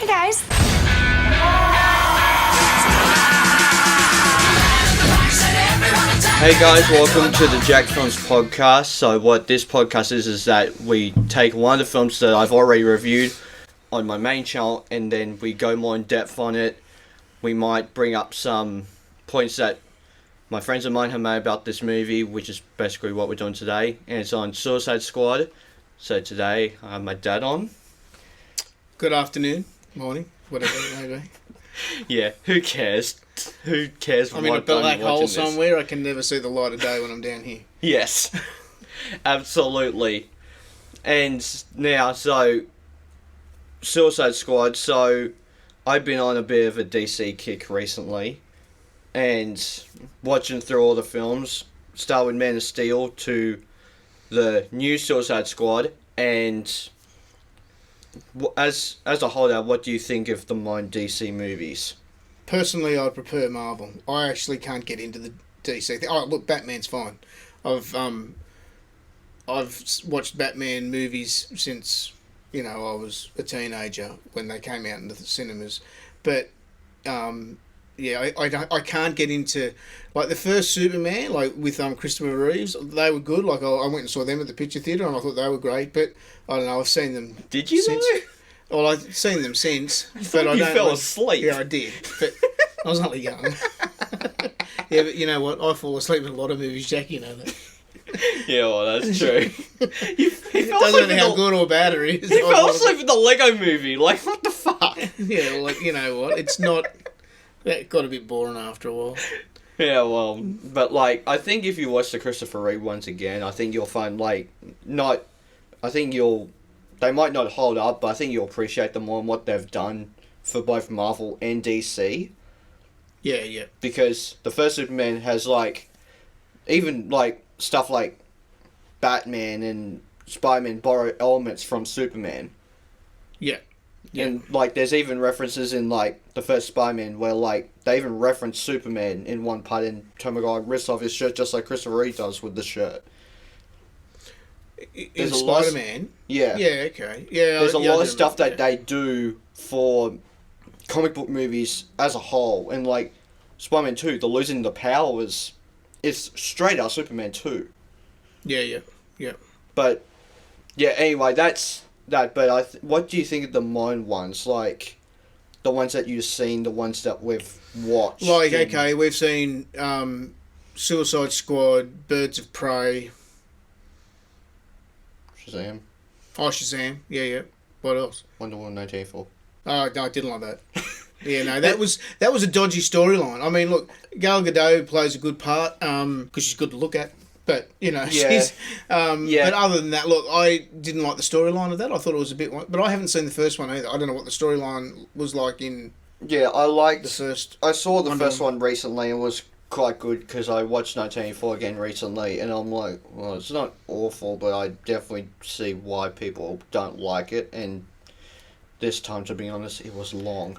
Hey guys. Hey guys, welcome to the Jack Films podcast. So what this podcast is that we take one of the films that I've already reviewed on my main channel and then we go more in depth on it. We might bring up some points that my friends of mine have made about this movie, which is basically what we're doing today. And it's on Suicide Squad. So today I have my dad on. Good afternoon, morning, whatever it may be. Yeah, who cares? Who cares? I'm in a black hole somewhere. I can never see the light of day when I'm down here. Yes, absolutely. And now, so Suicide Squad. So I've been on a bit of a DC kick recently, and watching through all the films, start with Man of Steel to the new Suicide Squad, and as a whole, now, what do you think of the modern DC movies? Personally, I prefer Marvel. I actually can't get into the DC thing. Oh, look, Batman's fine. I've watched Batman movies since, I was a teenager when they came out into the cinemas. But, I can't get into, like, the first Superman, like, with Christopher Reeves, they were good. Like, I went and saw them at the picture theatre, and I thought they were great. But, I don't know, I've seen them. Did you since. though? Well, I've seen them since. But I don't fell asleep. Yeah, I did. But I was only young. Yeah, but you know what? I fall asleep in a lot of movies, Jack. You know that. Yeah, well, that's true. It doesn't matter how good or bad it is. He fell asleep in the Lego movie. Like, what the fuck? Yeah, well, like, you know what? It's not... It got a bit boring after a while. Yeah, well, but, like, I think if you watch the Christopher Reeve ones again, I think you'll find, like, not... I think they might not hold up, but I think you'll appreciate them more and what they've done for both Marvel and DC. Yeah, yeah. Because the first Superman has, like, even, like, stuff like Batman and Spider-Man borrow elements from Superman. Yeah. Yeah. And, like, there's even references in, like, the first Spider-Man where, like, they even reference Superman in one part and Tom McGuire rips off his shirt just like Christopher Reeve does with the shirt. In Spider-Man? Yeah. Yeah, okay. Yeah, there's a lot of stuff that they do for comic book movies as a whole. And, like, Spider-Man 2, the losing the power is straight out Superman 2. Yeah. But, yeah, anyway, that's that. But what do you think of the modern ones? Like, the ones that you've seen, the ones that we've watched? Like, okay, we've seen Suicide Squad, Birds of Prey... Shazam. Oh, Shazam. Yeah. What else? Wonder Woman 1984. Oh, no, I didn't like that. Yeah, no, that was a dodgy storyline. I mean, look, Gal Gadot plays a good part because she's good to look at. But, she's... But other than that, look, I didn't like the storyline of that. I thought it was a bit... But I haven't seen the first one either. I don't know what the storyline was like in... Yeah, I liked... The first... I saw the first one recently and it was quite good because I watched 1984 again recently and I'm like, well, it's not awful, but I definitely see why people don't like it. And this time, to be honest, it was long.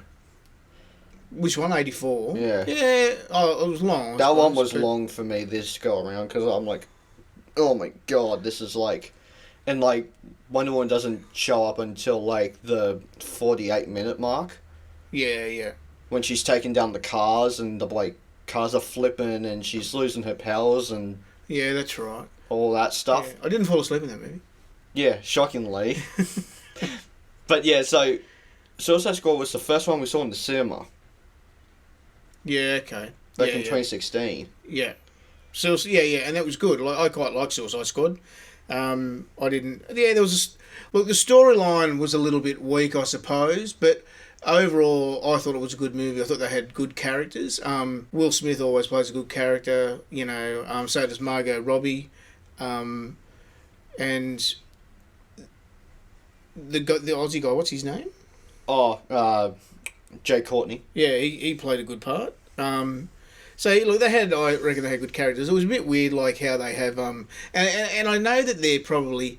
Which one? 84? Yeah. Yeah. Oh, it was long. That one was long for me this go around because I'm like, oh my god, this is like... And like, Wonder Woman doesn't show up until like the 48-minute mark. Yeah. When she's taking down the cars and the like cars are flipping and she's losing her powers and... Yeah, that's right. All that stuff. Yeah. I didn't fall asleep in that movie. Yeah, shockingly. But yeah, so Suicide Squad was the first one we saw in the cinema. Yeah, okay. Back in 2016. Yeah. So yeah, and that was good. Like, I quite like Suicide Squad. I didn't... Yeah, there was... Look, the storyline was a little bit weak, I suppose, but... Overall, I thought it was a good movie. I thought they had good characters. Will Smith always plays a good character, so does Margot Robbie. And the Aussie guy, what's his name? Oh, Jay Courtney. Yeah, he played a good part. So, look, I reckon they had good characters. It was a bit weird, like, how they have... And I know that they're probably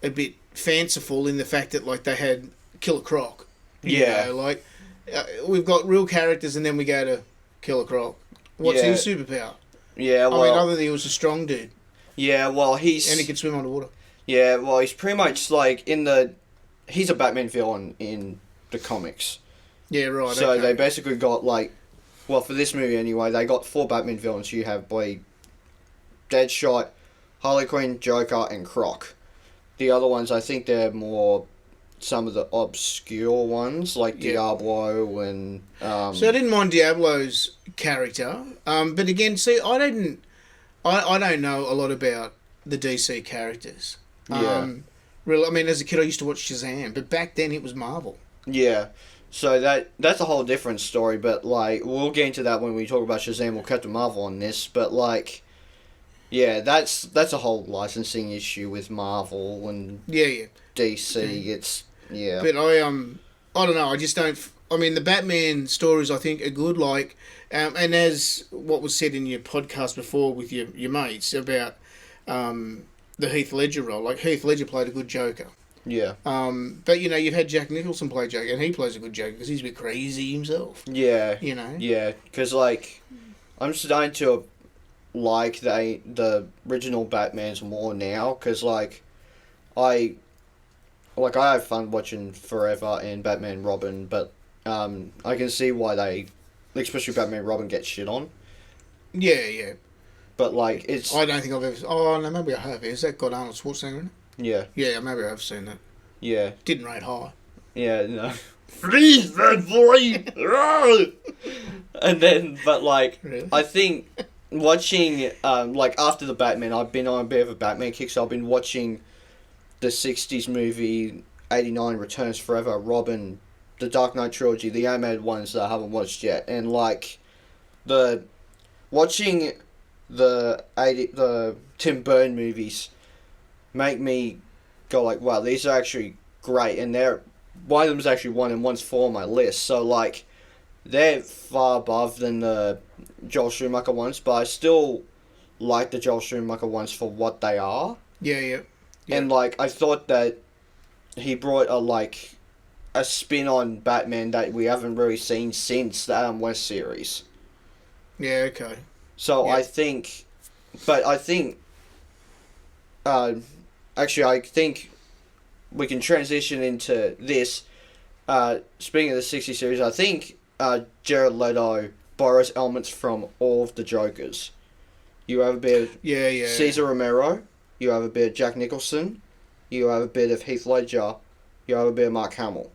a bit fanciful in the fact that, like, they had Killer Croc. We've got real characters and then we go to Killer Croc. What's his superpower? Yeah, well... I mean, other than he was a strong dude. Yeah, well, he's... And he could swim underwater. Yeah, well, he's pretty much, like, he's a Batman villain in the comics. Yeah, right. So okay. they basically got like, well, for this movie anyway, they got 4 Batman villains. You have Blade, Deadshot, Harley Quinn, Joker, and Croc. The other ones, I think they're more some of the obscure ones, like Diablo and... So I didn't mind Diablo's character, but again, see, I don't know a lot about the DC characters. Really, I mean, as a kid, I used to watch Shazam, but back then it was Marvel. Yeah. So that's a whole different story, but, like, we'll get into that when we talk about Shazam or Captain Marvel on this, but, like... Yeah, that's a whole licensing issue with Marvel and DC. It's But I don't know. I just don't. I mean, the Batman stories I think are good. Like, and as what was said in your podcast before with your mates about the Heath Ledger role, like Heath Ledger played a good Joker. Yeah. But you've had Jack Nicholson play Joker, and he plays a good Joker because he's a bit crazy himself. Yeah. Yeah, because like I'm starting to like the original Batmans more now because like I have fun watching Forever and Batman Robin, but I can see why they, especially Batman Robin, get shit on. Yeah. But like it's I don't think I've ever. Oh no, maybe I have. Is that got Arnold Schwarzenegger in it? Yeah. Yeah, maybe I have seen that. Yeah. Didn't rate high. Yeah. No. Freeze that boy. And then, but like Really? I think. Watching, like, after the Batman, I've been on a bit of a Batman kick, so I've been watching the 60s movie, 89 Returns Forever, Robin, the Dark Knight Trilogy, the animated ones that I haven't watched yet, and, like, watching the Tim Burton movies make me go, like, wow, these are actually great, and one of them is actually 1 and one's 4 on my list, so, like, they're far above than the Joel Schumacher ones, but I still like the Joel Schumacher ones for what they are. Yeah. And like I thought that he brought a spin on Batman that we haven't really seen since the Adam West series. Yeah. Okay. So yeah. I think we can transition into this. Speaking of the 60 series, I think Jared Leto borrows elements from all of the Jokers. You have a bit of Cesar Romero, you have a bit of Jack Nicholson, you have a bit of Heath Ledger, you have a bit of Mark Hamill.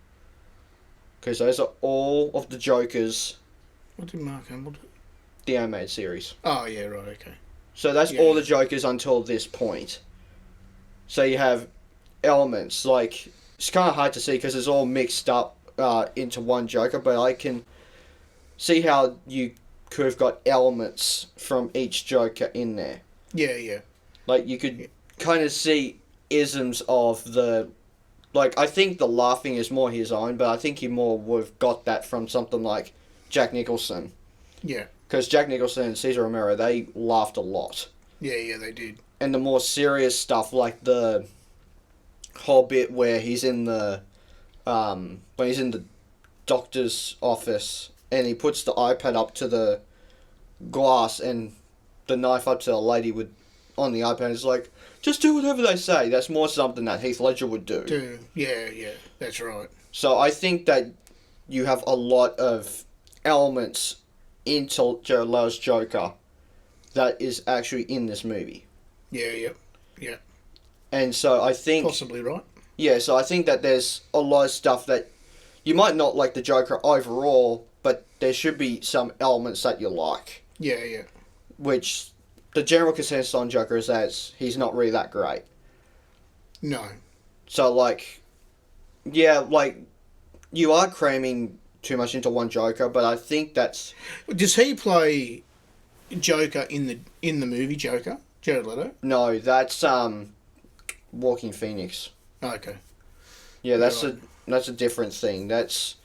Because those are all of the Jokers. What did Mark Hamill do? The animated series. Oh, yeah, right, okay. So that's all the Jokers until this point. So you have elements, like, it's kind of hard to see because it's all mixed up into one Joker, but I can see how you could have got elements from each Joker in there. Yeah. Like, you could kind of see isms of the... Like, I think the laughing is more his own, but I think he more would have got that from something like Jack Nicholson. Yeah. Because Jack Nicholson and Cesar Romero, they laughed a lot. Yeah, they did. And the more serious stuff, like the whole bit where he's in the... when he's in the doctor's office and he puts the iPad up to the glass and the knife up to the lady on the iPad, it's like, just do whatever they say. That's more something that Heath Ledger would do. Yeah, that's right. So I think that you have a lot of elements into Jared Leto's Joker that is actually in this movie. Yeah. And so I think... Possibly right. Yeah, so I think that there's a lot of stuff that you might not like the Joker overall, but there should be some elements that you like. Yeah. Which the general consensus on Joker is that he's not really that great. No. So, like, yeah, like, you are cramming too much into one Joker, but I think that's... Does he play Joker in the movie Joker? Jared Leto? No, that's Walking Phoenix. Oh, okay. Yeah, that's a different thing. That's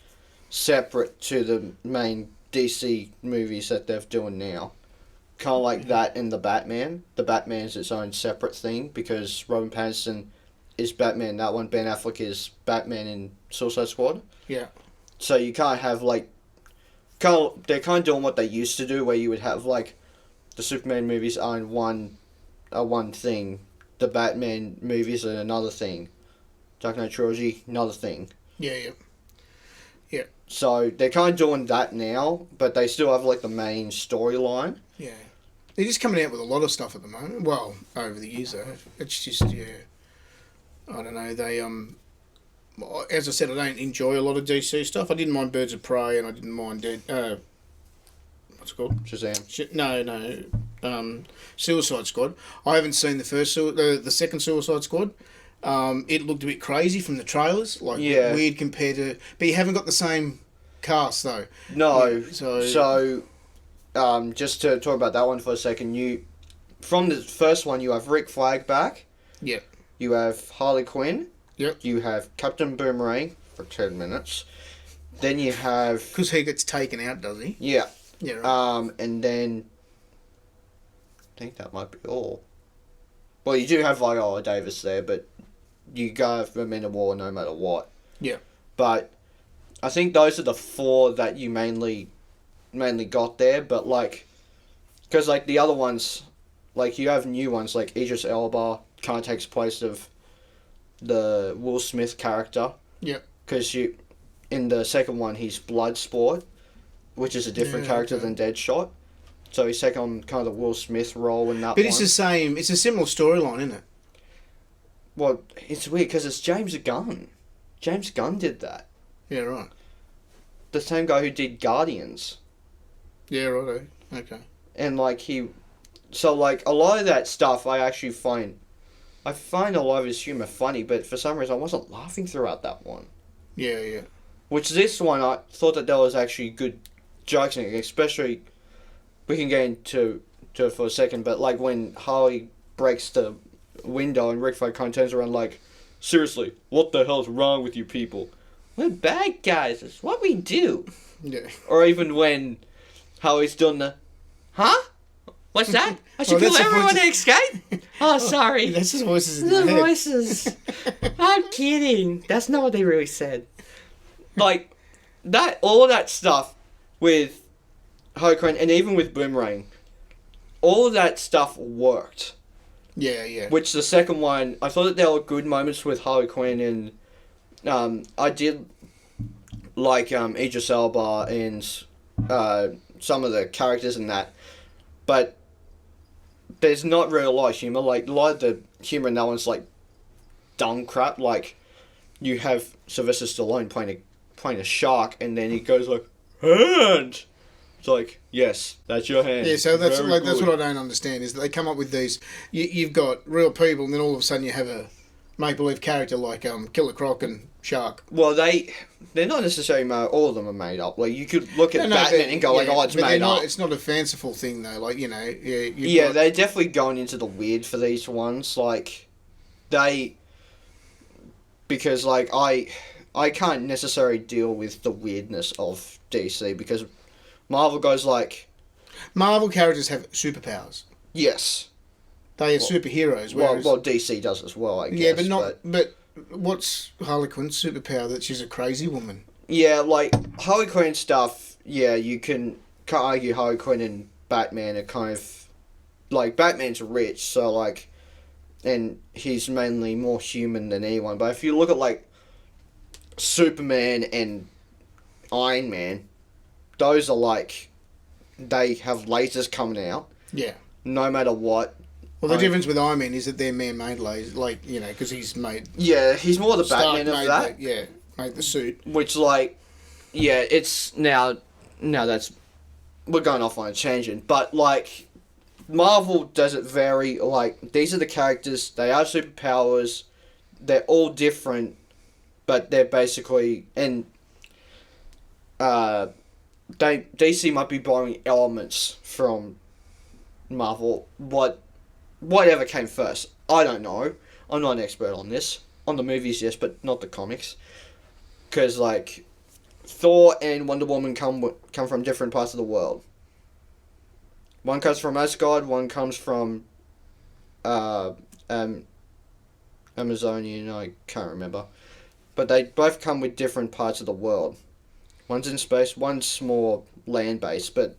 separate to the main DC movies that they're doing now. Kind of like that in the Batman. The Batman is its own separate thing because Robin Pattinson is Batman. That one, Ben Affleck is Batman in Suicide Squad. Yeah. So you can't have like, they're kind of doing what they used to do, where you would have like, the Superman movies are in one thing, the Batman movies are another thing, Dark Knight Trilogy another thing. Yeah. Yeah. So they're kind of doing that now, but they still have like the main storyline. Yeah. They're just coming out with a lot of stuff at the moment. Well, over the years though. It's just, yeah. I don't know. They, as I said, I don't enjoy a lot of DC stuff. I didn't mind Birds of Prey and I didn't mind what's it called? Shazam. No. Suicide Squad. I haven't seen the second Suicide Squad. It looked a bit crazy from the trailers, like weird compared to. But you haven't got the same cast though. No. Yeah, so just to talk about that one for a second, from the first one you have Rick Flag back. Yep. You have Harley Quinn. Yep. You have Captain Boomerang for 10 minutes. Then you have... Because he gets taken out, does he? Yeah. Yeah, right. And then... I think that might be all. Well, you do have Viola Davis there, but you go for Men of War no matter what. Yeah. But I think those are the four that you mainly got there, but like... Because like the other ones, like you have new ones, like Idris Elba kind of takes place of the Will Smith character. Yeah. Because in the second one, he's Bloodsport, which is a different character than Deadshot. So he's taking on kind of the Will Smith role in that one. But it's the same, it's a similar storyline, isn't it? Well, it's weird because it's James Gunn. James Gunn did that. Yeah, right. The same guy who did Guardians. Yeah, right. Okay. And like so like a lot of that stuff I actually find a lot of his humour funny, but for some reason I wasn't laughing throughout that one. Yeah, yeah. Which this one, I thought that there was actually good jokes in it, especially, we can get into it for a second, but like when Harley breaks the window and Rick Flag kind of turns around like, seriously, what the hell's wrong with you people? We're bad guys, it's what we do. Yeah. Or even when Harley's doing the, huh? What's that? I should kill everyone to escape? Oh, sorry. That's his voices in the the head. voices. I'm kidding. That's not what they really said. Like, all of that stuff with Harley Quinn and even with Boomerang, all of that stuff worked. Yeah, yeah. Which the second one, I thought that there were good moments with Harley Quinn and I did like Idris Elba and some of the characters in that. But there's not really a lot of humour. Like, a lot of the humour in that one's, like, dumb crap. Like, you have Sylvester Stallone playing a shark, and then he goes like, hand! It's like, yes, that's your hand. Yeah, so that's what I don't understand, is that they come up with these... You've got real people, and then all of a sudden you have a make-believe character like Killer Croc and Shark. Well, they're not necessarily all of them are made up. Like, you could look at Batman and go like, oh, it's made up. It's not a fanciful thing though. Like, you know, they're definitely going into the weird for these ones. Like, because like I can't necessarily deal with the weirdness of DC because Marvel goes like, Marvel characters have superpowers. Yes. They are superheroes. Well, DC does as well, I guess. Yeah, but what's Harley Quinn's superpower? That she's a crazy woman. Yeah, like, Harley Quinn stuff, yeah, you can't argue Harley Quinn and Batman are kind of... Like, Batman's rich, so, like... And he's mainly more human than anyone. But if you look at, like, Superman and Iron Man, those are, like... They have lasers coming out. Yeah. No matter what. Well, the difference with Iron Man is that they're man-made lasers, like, you know, because he's made... Yeah, he's more the Batman of that. Made the suit. Which, like, yeah, it's... Now that's... We're going off on a tangent, but, like, Marvel does it very, like, these are the characters, they have superpowers, they're all different, but they're basically... And, DC might be borrowing elements from Marvel. Whatever came first, I don't know. I'm not an expert on this. On the movies, yes, but not the comics. Because, like, Thor and Wonder Woman come from different parts of the world. One comes from Asgard, one comes from Amazonian, I can't remember. But they both come with different parts of the world. One's in space, one's more land-based, but...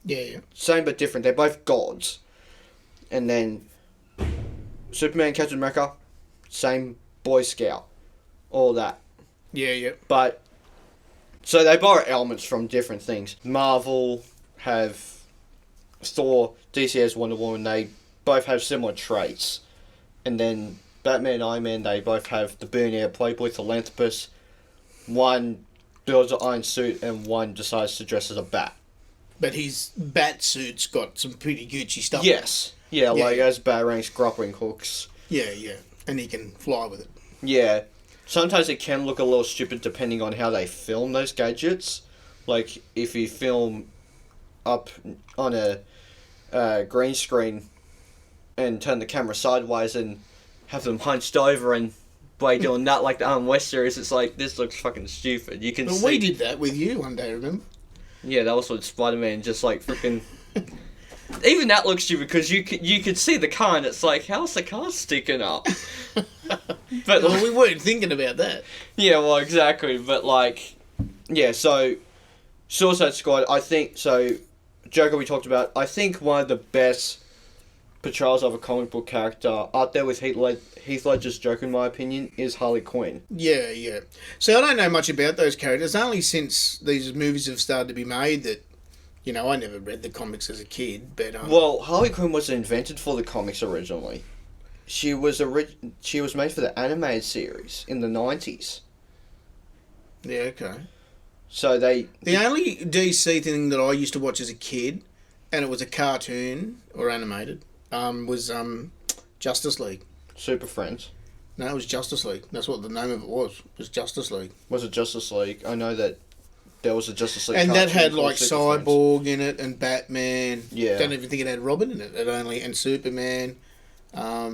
Yeah. Same but different. They're both gods. And then Superman, Captain America, same Boy Scout. All that. Yeah. But So they borrow elements from different things. Marvel have Thor, DC has Wonder Woman. They both have similar traits. And then Batman and Iron Man, they both have the billionaire playboy philanthropist. One builds an iron suit and one decides to dress as a bat. But his bat suit's got some pretty Gucci stuff. Yes. Yeah, like as batarangs, grappling hooks. Yeah, yeah. And he can fly with it. Yeah. Sometimes it can look a little stupid depending on how they film those gadgets. Like, if you film up on a green screen and turn the camera sideways and have them hunched over and by doing that like the Arm West series, it's like, this looks fucking stupid. You can But see... we did that with you one day, remember? Yeah, that was with Spider-Man, just like freaking... Even that looks stupid because you could see the car and it's like, how's the car sticking up? But well, we weren't thinking about that. Yeah, well, exactly. But like, yeah. So Suicide Squad, I think. So Joker, we talked about. I think one of the best portrayals of a comic book character up there with Heath Ledger's Joker, in my opinion, is Harley Quinn. Yeah, yeah. So I don't know much about those characters. Only since these movies have started to be made that. You know, I never read the comics as a kid, but... Well, Harley Quinn was invented for the comics originally. She was made for the animated series in the 90s. Yeah, okay. So they... The only DC thing that I used to watch as a kid, and it was a cartoon, or animated, was Justice League. Super Friends. No, it was Justice League. That's what the name of it was Justice League. Was it Justice League? I know that there was a Justice League and that had called like Super Cyborg Friends. in it and Batman. Yeah. Don't even think it had Robin in it. And Superman. I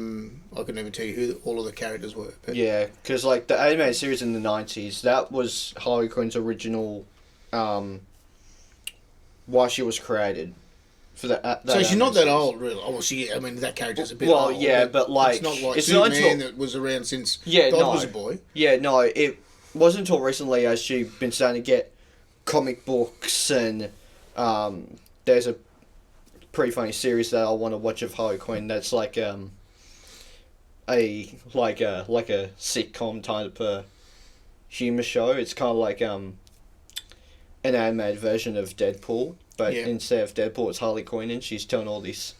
couldn't even tell you who all of the characters were. But... Yeah, because like the animated series in the 90s, that was Harley Quinn's original, why she was created. For that so she's not that series. old, really. Oh, well, I mean, that character's a bit well, old. yeah, but like... It's not like it's Superman not until, that was around since God was a boy. Yeah, no, it wasn't until recently as she's been starting to get comic books and there's a pretty funny series that I want to watch of Harley Quinn that's like a sitcom type of humor show. It's kind of like an animated version of Deadpool, but instead of Deadpool it's Harley Quinn and she's telling all these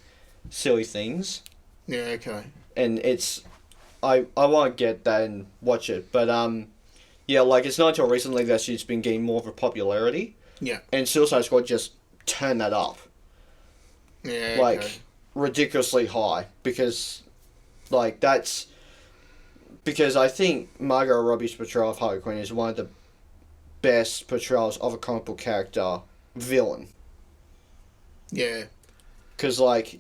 silly things. Yeah, okay. And it's I want to get that and watch it, but yeah, like, it's not until recently that she's been getting more of a popularity. Yeah. And Suicide Squad just turned that up. Yeah, like, okay. ridiculously high. Because, like, that's... Because I think Margot Robbie's portrayal of Harley Quinn is one of the best portrayals of a comic book character villain. Yeah. Because, like,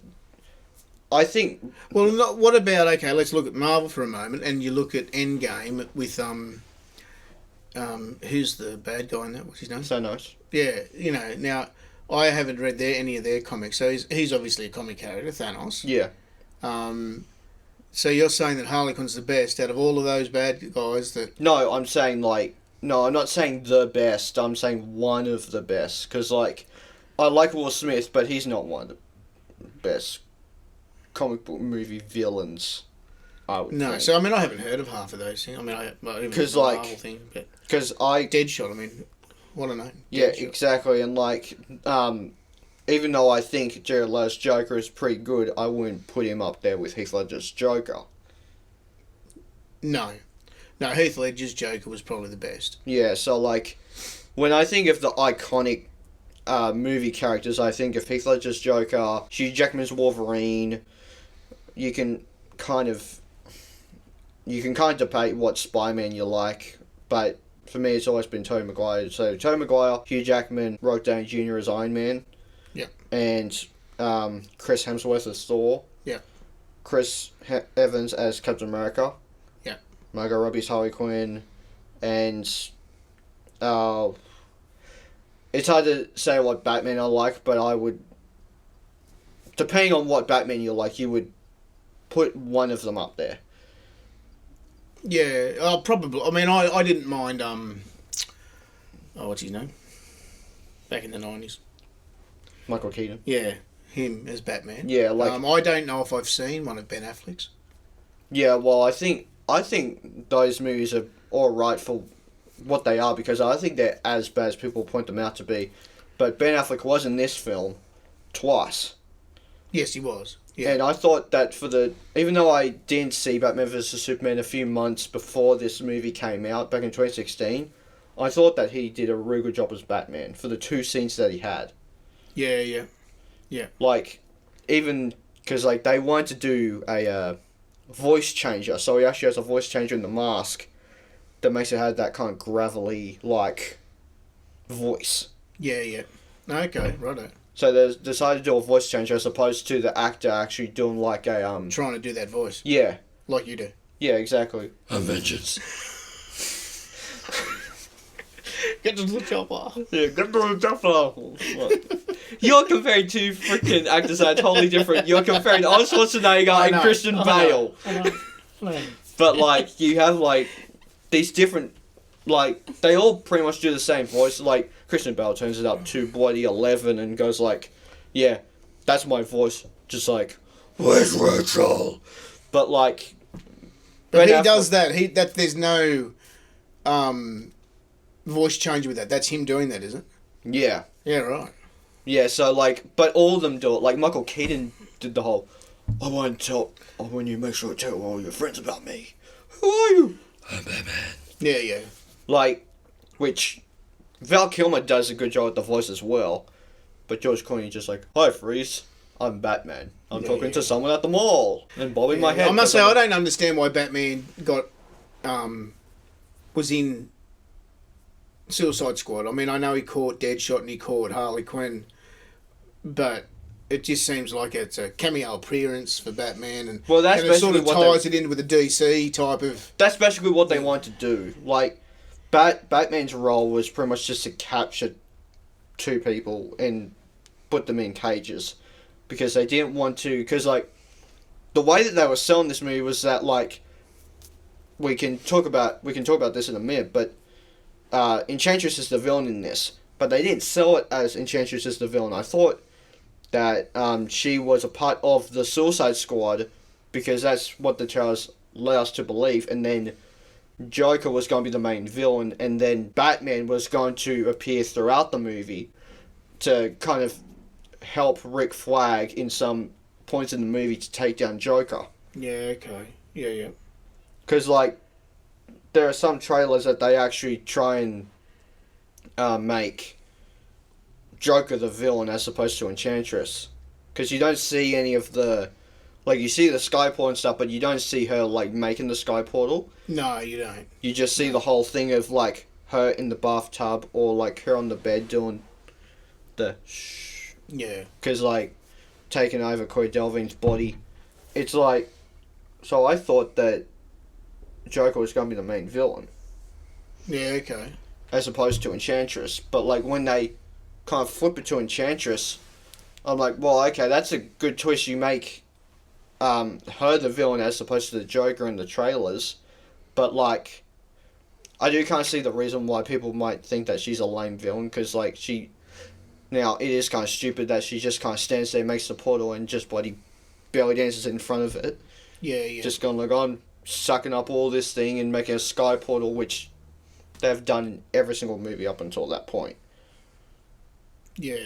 I think... Well, what about... Okay, let's look at Marvel for a moment, and you look at Endgame with... who's the bad guy in that? What's his name? Thanos. Yeah, you know, now, I haven't read any of their comics, so he's obviously a comic character, Thanos. Yeah. So you're saying that Harley Quinn's the best out of all of those bad guys that... No, I'm saying, like... No, I'm not saying the best. I'm saying one of the best. Because, like, I like Will Smith, but he's not one of the best comic book movie villains, I would think. So, I mean, I haven't heard of half of those things. I mean, because, like... Because Deadshot, I mean, what a name. Yeah, Deadshot. exactly. And, like, even though I think Jared Leto's Joker is pretty good, I wouldn't put him up there with Heath Ledger's Joker. No, Heath Ledger's Joker was probably the best. Yeah, so, like, when I think of the iconic movie characters, I think of Heath Ledger's Joker, Hugh Jackman's Wolverine. You can kind of debate what Spider-Man you like, but for me it's always been Tobey Maguire. So Tobey Maguire, Hugh Jackman, Robert Downey Jr. as Iron Man. Yeah. And Chris Hemsworth as Thor. Yeah. Chris Evans as Captain America. Yeah. Margot Robbie's Harley Quinn. And it's hard to say what Batman I like, but I would, depending on what Batman you like, you would put one of them up there. Yeah, probably. I mean, I didn't mind, what's his name? Back in the 90s. Michael Keaton. Yeah, him as Batman. Yeah, like... I don't know if I've seen one of Ben Affleck's. Yeah, well, I think those movies are alright for what they are, because I think they're as bad as people point them out to be. But Ben Affleck was in this film twice. Yes, he was. Yeah. And I thought that even though I didn't see Batman vs Superman a few months before this movie came out, back in 2016, I thought that he did a really good job as Batman for the 2 scenes that he had. Yeah. Like, even, because, like, they wanted to do a voice changer, so he actually has a voice changer in the mask that makes it have that kind of gravelly, like, voice. Yeah. Okay, righto. So they decided to do a voice changer as opposed to the actor actually doing, like, a, Trying to do that voice. Yeah. Like you do. Yeah, exactly. A vengeance. Get to the chopper. Yeah, get to the chopper. You're comparing 2 freaking actors that are totally different. You're comparing Arnold Schwarzenegger and Christian Bale. I know. But, like, you have, like, these different, like, they all pretty much do the same voice. Like, Christian Bale turns it up to bloody 11 and goes like, yeah, that's my voice. Just like, Where's Rachel? but, like... But Ben he Affleck- does that. There's no voice change with that. That's him doing that, isn't it? Yeah. Yeah, right. Yeah, so, like, but all of them do it. Like, Michael Keaton did the whole, I want you to make sure to tell all your friends about me. Who are you? I'm Batman. Yeah. Like, which Val Kilmer does a good job with the voice as well. But George Clooney just like, hi, Freeze. I'm Batman. I'm talking to someone at the mall and bobbing my head. I must say, I don't understand why Batman was in Suicide Squad. I mean, I know he caught Deadshot and he caught Harley Quinn, but it just seems like it's a cameo appearance for Batman, and Well, that's and it sort of basically what ties it in with a DC type of. That's basically what they want to do. Like, Batman's role was pretty much just to capture 2 people and put them in cages. Because they didn't want to... Because, like, the way that they were selling this movie was that, like... We can talk about this in a minute, but... Enchantress is the villain in this. But they didn't sell it as Enchantress is the villain. I thought that she was a part of the Suicide Squad because that's what the trailers led us to believe. And then Joker was going to be the main villain, and then Batman was going to appear throughout the movie to kind of help Rick Flag in some points in the movie to take down Joker. Yeah. Okay. Yeah. Because, like, there are some trailers that they actually try and make Joker the villain as opposed to Enchantress. Because you don't see any of the... Like, you see the sky portal and stuff, but you don't see her, like, making the sky portal. No, you don't. You just see the whole thing of, like, her in the bathtub or, like, her on the bed doing the shh. Yeah. Because, like, taking over Corey Delvin's body. It's like... So I thought that Joker was going to be the main villain. Yeah. Okay. As opposed to Enchantress. But, like, when they kind of flip it to Enchantress, I'm like, well, okay, that's a good twist. You make her the villain as opposed to the Joker in the trailers. But, like, I do kind of see the reason why people might think that she's a lame villain. Because, like, she... Now, it is kind of stupid that she just kind of stands there, makes the portal, and just bloody belly dances in front of it. Yeah. Just going like, I'm sucking up all this thing and making a sky portal, which they've done in every single movie up until that point. Yeah.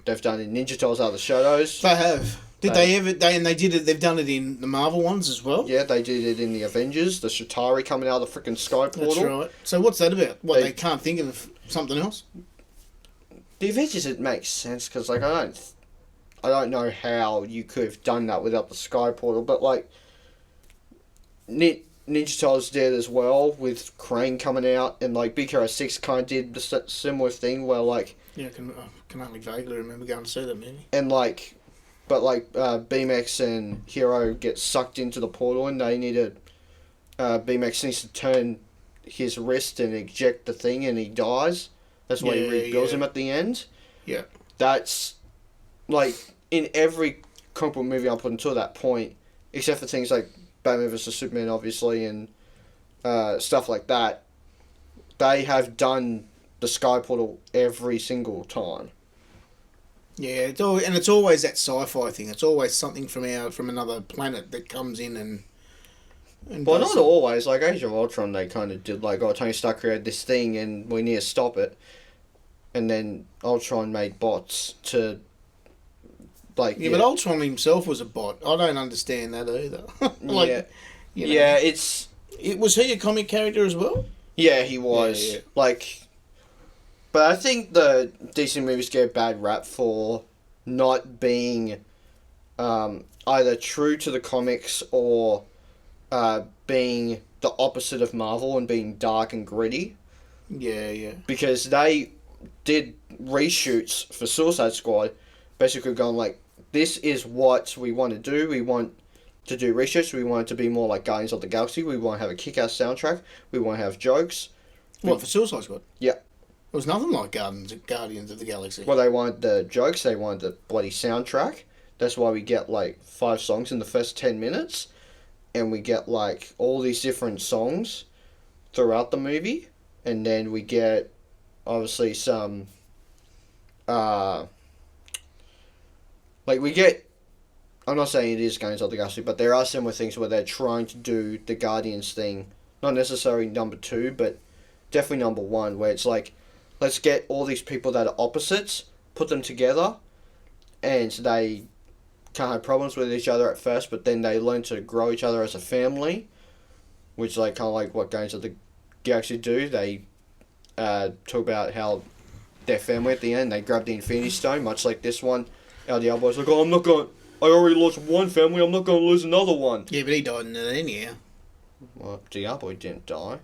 They've done it in Ninja Turtles Out of the Shadows. They have. Did they ever? They did it. They've done it in the Marvel ones as well. Yeah, they did it in the Avengers. The Shatari coming out of the freaking sky portal. That's right. So what's that about? What, they can't think of something else? The Avengers, it makes sense because, like, I don't know how you could have done that without the sky portal, but, like, Ninja Turtles did as well with Crane coming out, and, like, Big Hero 6 kind of did the similar thing where, like... Yeah, I can only vaguely remember going to see that movie. And, like... But, like, BMX and Hero get sucked into the portal, and they needed... BMX needs to turn his wrist and eject the thing, and he dies. That's why he rebuilds him at the end. Yeah. That's, like, in every comic book movie up until that point, except for things like Batman vs. Superman, obviously, and stuff like that, they have done the sky portal every single time. Yeah, it's always that sci-fi thing. It's always something from another planet that comes in and And But does not always. Like Age of Ultron, they kind of did like, oh, Tony Stark created this thing and we need to stop it. And then Ultron made bots to, like... Yeah, but Ultron himself was a bot. I don't understand that either. Yeah. You know, Yeah, it's... Was he a comic character as well? Yeah, he was. Yeah. Like... But I think the DC movies get a bad rap for not being either true to the comics or being the opposite of Marvel and being dark and gritty. Yeah. Because they did reshoots for Suicide Squad, basically going like, this is what we want to do. We want to do reshoots. We want it to be more like Guardians of the Galaxy. We want to have a kick-ass soundtrack. We want to have jokes. What, for Suicide Squad? Yeah. It was nothing like Guardians of the Galaxy. Well, they wanted the jokes. They wanted the bloody soundtrack. That's why we get like 5 songs in the first 10 minutes. And we get like all these different songs throughout the movie. And then we get obviously some like we get, I'm not saying it is Guardians of the Galaxy, but there are similar things where they're trying to do the Guardians thing, not necessarily number 2, but definitely number 1, where it's like, let's get all these people that are opposites, put them together, and they can't have problems with each other at first, but then they learn to grow each other as a family, which like kind of like what Guardians of the Galaxy do. They talk about how their family at the end, they grab the Infinity Stone, much like this one. El Diablo's like, oh, I already lost one family, I'm not going to lose another one. Yeah, but he died in the end, yeah. Well, Diablo didn't die.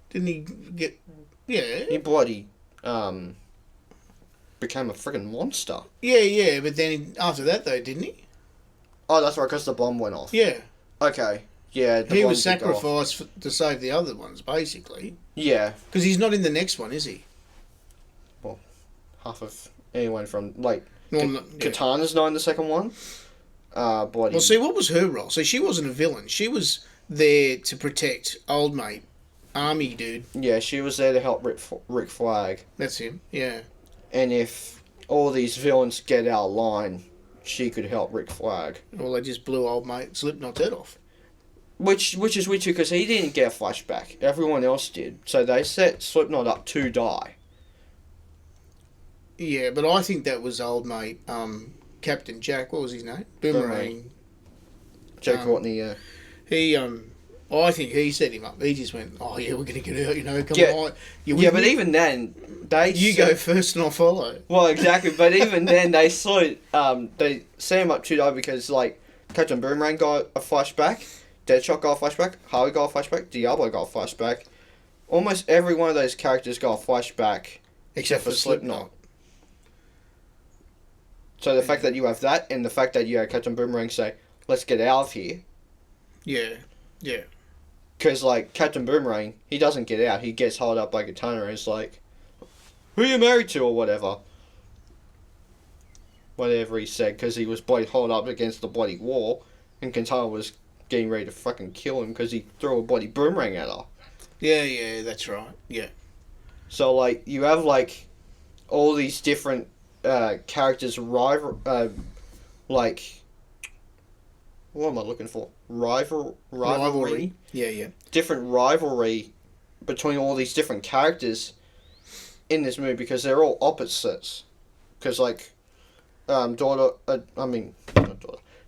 Didn't he get... Yeah. He bloody, became a friggin' monster. Yeah, but then after that, though, didn't he? Oh, that's right, because the bomb went off. Yeah. Okay, yeah. He was sacrificed to save the other ones, basically. Yeah. Because he's not in the next one, is he? Well, half of anyone from, like... Well, Katana's not in the second one. Bloody... Well, see, what was her role? See, she wasn't a villain. She was there to protect old mate, army dude. Yeah, she was there to help Rick Flag. That's him, yeah. And if all these villains get out of line, she could help Rick Flag. Well, they just blew old mate Slipknot's head off. Which is weird too, because he didn't get a flashback. Everyone else did. So they set Slipknot up to die. Yeah, but I think that was old mate, Captain Jack. What was his name? Boomerang. Joe Courtney, yeah. I think he set him up. He just went, oh yeah, we're gonna get out, come on. But even then, you go first and I'll follow. Well, exactly. But even then, they set him up to die because like Captain Boomerang got a flashback, Deadshot got a flashback, Harley got a flashback, Diablo got a flashback. Almost every one of those characters got a flashback, except for Slipknot. So the fact that you have that, and the fact that you have Captain Boomerang say, let's get out of here. Yeah. Because, like, Captain Boomerang, he doesn't get out. He gets held up by Katana and is like, who are you married to, or whatever. Whatever he said, because he was bloody held up against the bloody wall, and Katana was getting ready to fucking kill him because he threw a bloody boomerang at her. Yeah, that's right. Yeah. So, like, you have, like, all these different characters like, what am I looking for? Rivalry. Yeah. Different rivalry between all these different characters in this movie because they're all opposites. Because like, not daughter.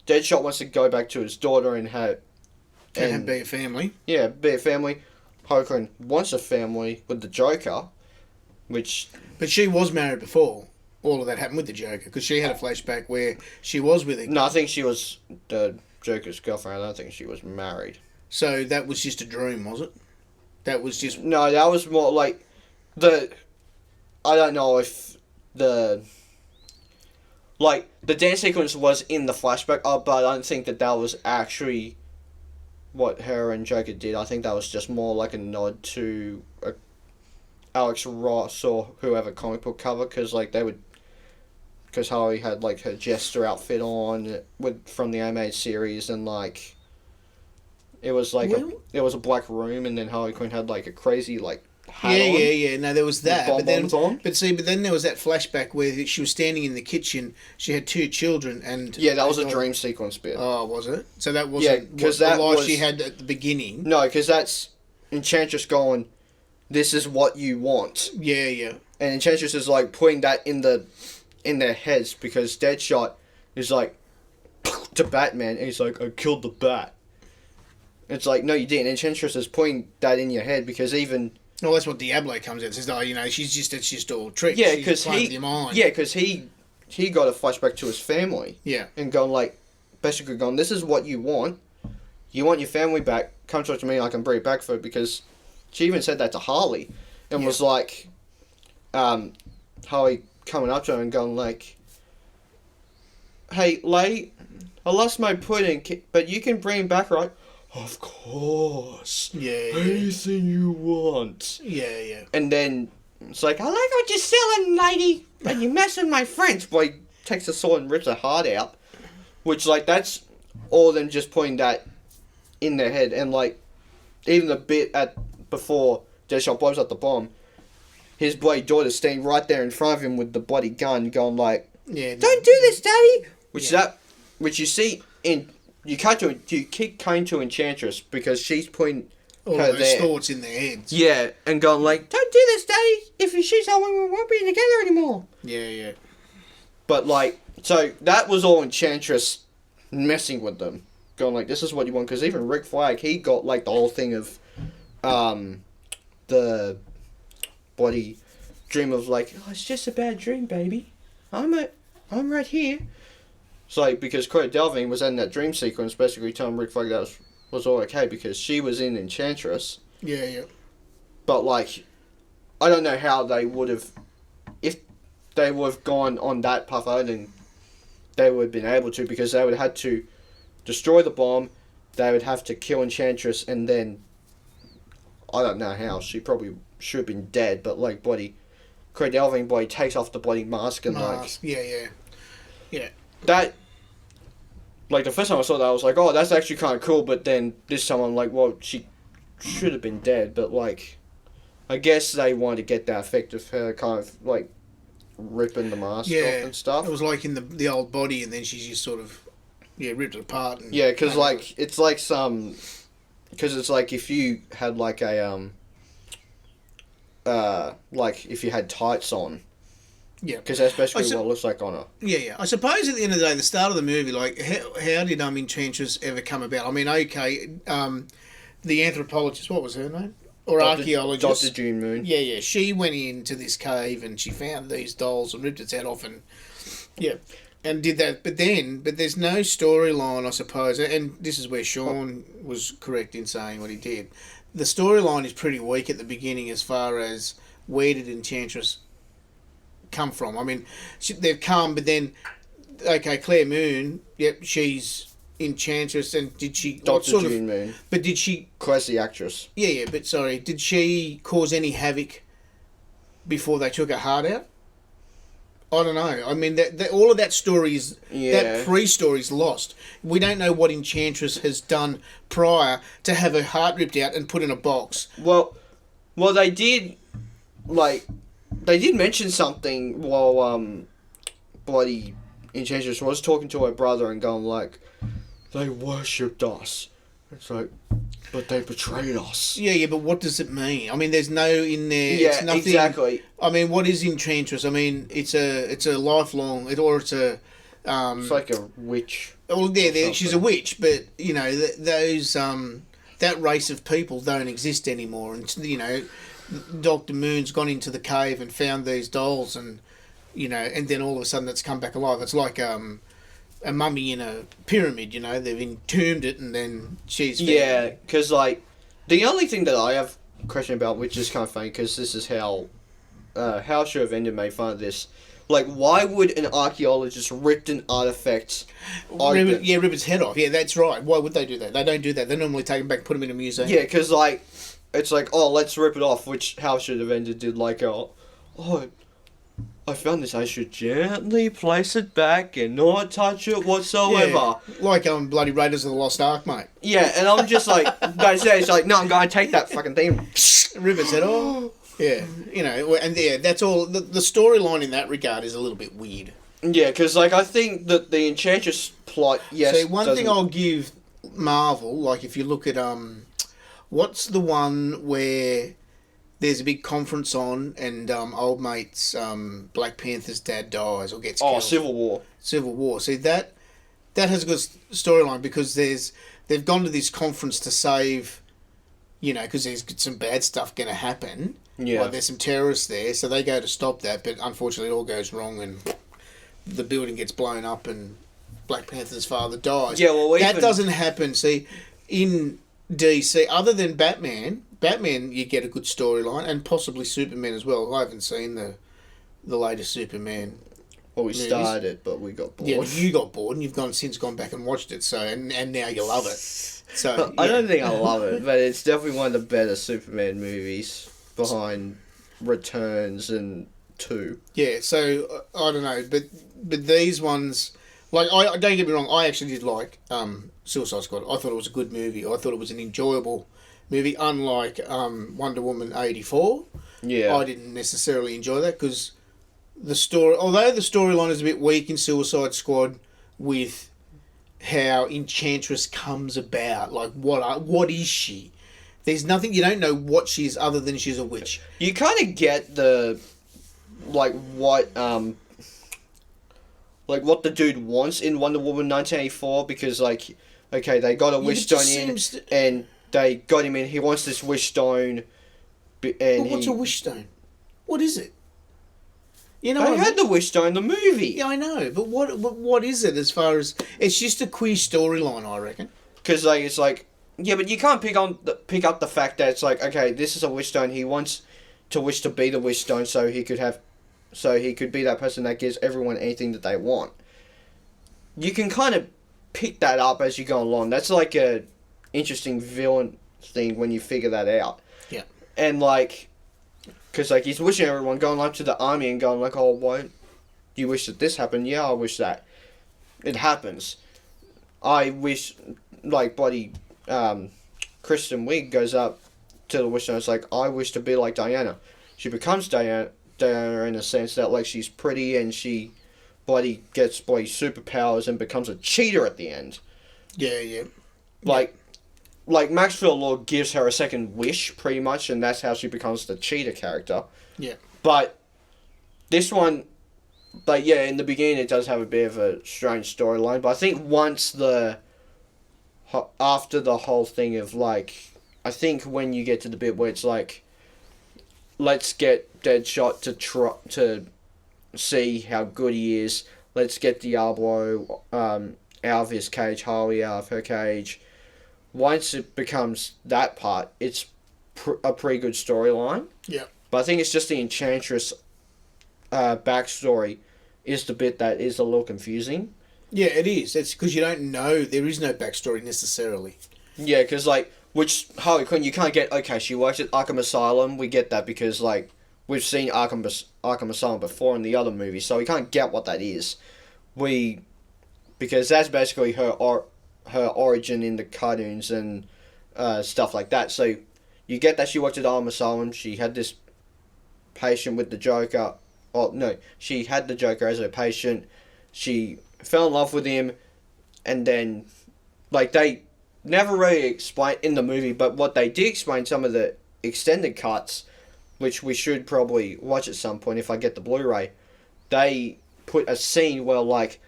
Deadshot wants to go back to his daughter and be a family. Yeah, be a family. Harley wants a family with the Joker, But she was married before all of that happened with the Joker, because she had a flashback where she was with him. No, I think she was the Joker's girlfriend. I don't think she was married. So that was just a dream, was it? That was just... No, that was more like I don't know if the dance sequence was in the flashback, but I don't think that was actually what her and Joker did. I think that was just more like a nod to Alex Ross or whoever comic book cover, because Harley had like her Jester outfit on from the animated series, and like it was like it was a black room, and then Harley Quinn had like a crazy like hat on. Yeah. No, there was that. But then, bonbons on. but then there was that flashback where she was standing in the kitchen. She had 2 children, and Yeah, that was a dream sequence bit. Oh, was it? So that wasn't because the that life was she had at the beginning. No, because that's Enchantress going, this is what you want. Yeah. And Enchantress is like putting that in their heads because Deadshot is like to Batman and he's like, I killed the bat. It's like, no, you didn't. Enchantress is putting that in your head because even... Well, that's what Diablo comes in and says, oh, it's just all tricks. Yeah, because he got a flashback to his family. Yeah. And going like, basically going, this is what you want. You want your family back. Come talk to me, I can bring it back for it. Because she even said that to Harley. And was like, Harley coming up to her and going like, hey, lady, I lost my pudding, but you can bring him back, right? Of course. Yeah. Anything you want. Yeah. And then it's like, I like what you're selling, lady, but you messing my friends. Boy, he takes the sword and rips her heart out. Which, like, that's all of them just putting that in their head. And, like, even the bit before Deadshot blows up the bomb, his bloody daughter's standing right there in front of him with the bloody gun going like, don't do this, daddy! Which you see in... You keep coming to Enchantress because she's putting all her those there. thoughts in their heads. Yeah, and going like, don't do this, daddy! If you shoot someone, we won't be together anymore. Yeah. But, like, so that was all Enchantress messing with them. Going like, this is what you want. Because even Rick Flag, he got, like, the whole thing of the body dream of, like, oh, it's just a bad dream, baby. I'm right here. It's like, because Cora Delving was in that dream sequence, basically telling Rick Flag that was all okay because she was in Enchantress. Yeah. But, like, I don't know how they would have... If they would have gone on that path, I don't think they would have been able to because they would have had to destroy the bomb, they would have to kill Enchantress, and then... I don't know how. She probably should have been dead, but, like, bloody... Cora Delving, bloody, takes off the bloody mask and, like... Yeah. That... Like, the first time I saw that, I was like, oh, that's actually kind of cool, but then this time I'm like, well, she should have been dead, but, like, I guess they wanted to get that effect of her kind of, like, ripping the mask off and stuff. It was like in the old body, and then she just sort of, ripped it apart. And yeah, because, like, it's like some... Because it's like if you had, like, a, like, if you had tights on. Yeah, because that's basically what it looks like on her. Yeah. I suppose at the end of the day, the start of the movie, like, how did Enchantress ever come about? I mean, okay, the anthropologist, what was her name? Or archaeologist? Dr. June Moon. Yeah. She went into this cave and she found these dolls and ripped its head off and did that. But there's no storyline, I suppose. And this is where Sean was correct in saying what he did. The storyline is pretty weak at the beginning as far as where did Enchantress come from. I mean, they've come, but then, okay, Claire Moon, she's Enchantress, and did she... Dr. June Moon. But did she... Claire's the actress. Yeah, but sorry, did she cause any havoc before they took her heart out? I don't know. I mean, all of that story is... Yeah. That pre-story is lost. We don't know what Enchantress has done prior to have her heart ripped out and put in a box. Well, they did, like... They did mention something while bloody Enchantress was talking to her brother and going like, they worshipped us. It's like, but they betrayed us. Yeah, but what does it mean? I mean, there's no in there. Yeah, it's nothing, exactly. I mean, what is Enchantress? I mean, it's a lifelong, it's a... it's like a witch. Well, yeah, she's a witch, but, those, that race of people don't exist anymore. And, Dr. Moon's gone into the cave and found these dolls and, and then all of a sudden it's come back alive. It's like a mummy in a pyramid, they've entombed it and then she's... Yeah, because, like, the only thing that I have a question about, which is kind of funny, because this is how Should Have Ended made fun of this. Like, why would an archaeologist rip an artifact open? Rip its head off. Yeah, that's right. Why would they do that? They don't do that. They normally take them back and put them in a museum. Yeah, because, like... It's like, oh, let's rip it off, which How Should Have Ended did, like, I found this. I should gently place it back and not touch it whatsoever. Yeah, like bloody Raiders of the Lost Ark, mate. Yeah, and I'm just like, they say it's like, no, I'm going to take that fucking thing. Rip its head off. Yeah, you know, and yeah, that's all. The storyline in that regard is a little bit weird. Yeah, because like I think that the Enchantress plot, yes. See, one thing I'll give Marvel, like if you look at what's the one where there's a big conference on and old mate's Black Panther's dad dies or gets killed. Oh, Civil War. Civil War. See that has a good storyline because they've gone to this conference to save, you know, because there's some bad stuff going to happen. Yeah. Like there's some terrorists there, so they go to stop that, but unfortunately it all goes wrong and the building gets blown up and Black Panther's father dies. Yeah, well, that doesn't happen. See, in DC, other than Batman, you get a good storyline, and possibly Superman as well. I haven't seen the latest Superman. Well, we movies. Started, but we got bored. Yeah, you got bored, and you've since gone back and watched it. So, and now you love it. So, I don't think I love it, but it's definitely one of the better Superman movies behind Returns and 2. Yeah, so I don't know, but these ones, like I don't get me wrong, I actually did like Suicide Squad. I thought it was a good movie. I thought it was an enjoyable movie, unlike Wonder Woman 84. Yeah, I didn't necessarily enjoy that because although the storyline is a bit weak in Suicide Squad with how Enchantress comes about, like what is she? There's nothing, you don't know what she is other than she's a witch. you kind of get the what the dude wants in Wonder Woman 1984 because like okay, they got a wish stone in and they got him in. He wants this wish stone, But what's a wish stone? What is it? You know, I had the wish stone in the movie. Yeah, I know, but what is it? As far as it's just a queer storyline, I reckon. Because like it's like yeah, but you can't pick up the fact that it's like okay, this is a wish stone. He wants to wish to be the wish stone so he could be that person that gives everyone anything that they want. You can kind of pick that up as you go along. That's like a interesting villain thing when you figure that out. Yeah. And like, because like he's wishing everyone going up to the army and going like, oh, why do you wish that this happened? Yeah, I wish that it happens. I wish like bloody Kristen Wiig goes up to the wish stone. It's like I wish to be like Diana. She becomes Diana in a sense that like she's pretty and she bloody gets bloody superpowers and becomes a cheater at the end. Yeah, yeah. Like Maxwell Lord gives her a second wish pretty much, and that's how she becomes the cheater character. Yeah. But this one, like yeah, in the beginning it does have a bit of a strange storyline, but I think after the whole thing of like, I think when you get to the bit where it's like, let's get Deadshot to see how good he is. Let's get Diablo out of his cage, Harley out of her cage. Once it becomes that part, it's a pretty good storyline. Yeah. But I think it's just the Enchantress backstory is the bit that is a little confusing. Yeah, it is. It's because you don't know. There is no backstory necessarily. Yeah, because like, which Harley Quinn, you can't get, okay, she works at Arkham Asylum. We get that because like, we've seen Arkham Asylum before in the other movies, so we can't get what that is. Because that's basically her origin in the cartoons and stuff like that. So you get that she worked at Arkham Asylum. She had this patient with the Joker. Oh no, she had the Joker as her patient. She fell in love with him, and then like they never really explain in the movie, but what they did explain, some of the extended cuts, which we should probably watch at some point if I get the Blu-ray, they put a scene where like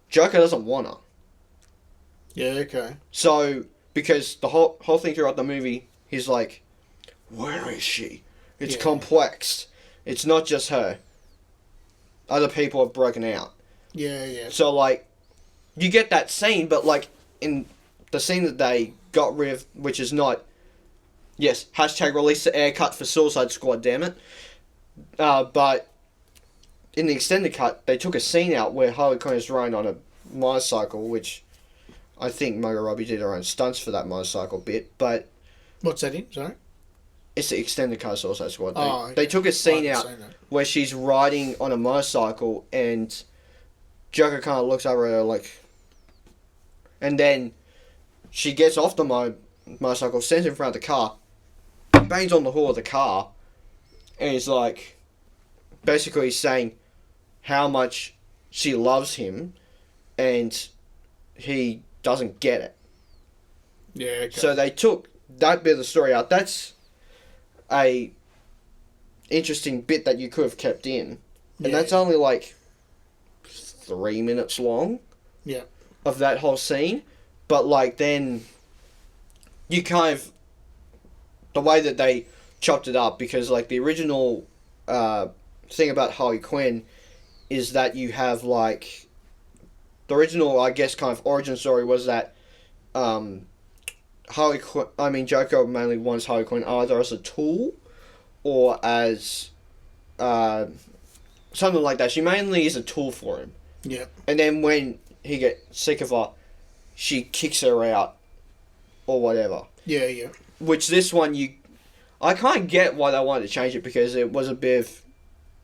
Joker doesn't want her. Yeah, okay. So because the whole thing throughout the movie, he's like, where is she? It's complex. It's not just her. Other people have broken out. Yeah, yeah. So like, you get that scene, but like in the scene that they got rid of, which is not, yes, hashtag release the air cut for Suicide Squad, damn it. But in the extended cut, they took a scene out where Harley Quinn is riding on a motorcycle, which I think Margot Robbie did her own stunts for that motorcycle bit, but... What's that in? Sorry? It's the extended cut of Suicide Squad. Oh, They took a scene I out haven't seen that. where she's riding on a motorcycle and Joker kind of looks over at her like, and then she gets off the motorcycle, stands in front of the car, bangs on the hood of the car, and is like, basically saying how much she loves him, and he doesn't get it. Yeah. Okay. So they took that bit of the story out. That's a interesting bit that you could have kept in, and that's only like 3 minutes long. Yeah. Of that whole scene, but like then you kind of the way that they chopped it up, because like the original thing about Harley Quinn is that you have like the original, I guess, kind of origin story was that Joker mainly wants Harley Quinn either as a tool or as something like that. She mainly is a tool for him. Yeah. And then when he gets sick of her, she kicks her out or whatever. Yeah. Yeah. Which this one, I can't get why they wanted to change it, because it was a bit of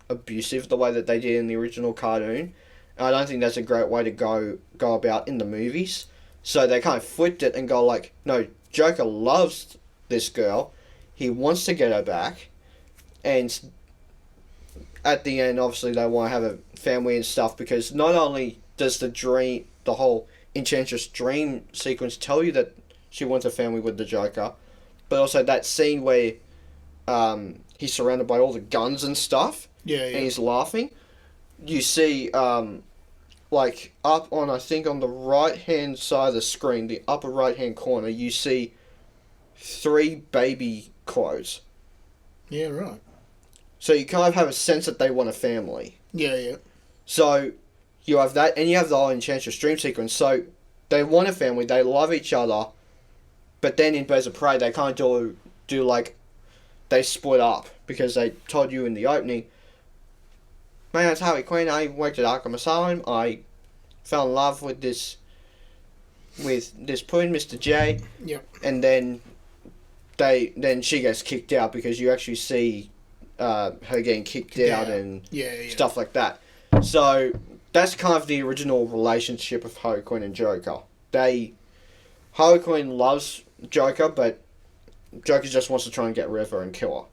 abusive the way that they did in the original cartoon. And I don't think that's a great way to go about in the movies. So they kind of flipped it and go like, no, Joker loves this girl. He wants to get her back. And at the end, obviously, they want to have a family and stuff, because not only does the whole Enchantress dream sequence tell you that she wants a family with the Joker, but also that scene where he's surrounded by all the guns and stuff, Yeah. and he's laughing. You see, like up on, I think on the right hand side of the screen, the upper right hand corner, you see 3 baby crows. Yeah. Right. So you kind of have a sense that they want a family. Yeah. Yeah. So you have that, and you have the whole Enchantress dream sequence. So they want a family, they love each other, but then in Birds of Prey, they kind of do like, they split up, because they told you in the opening, my name's Harley Quinn, I worked at Arkham Asylum, I fell in love with this Poon, Mr. J. Yep. And then she gets kicked out, because you actually see her getting kicked out and stuff like that. So that's kind of the original relationship of Harley Quinn and Joker. Harley Quinn loves Joker, but Joker just wants to try and get rid of her and kill her.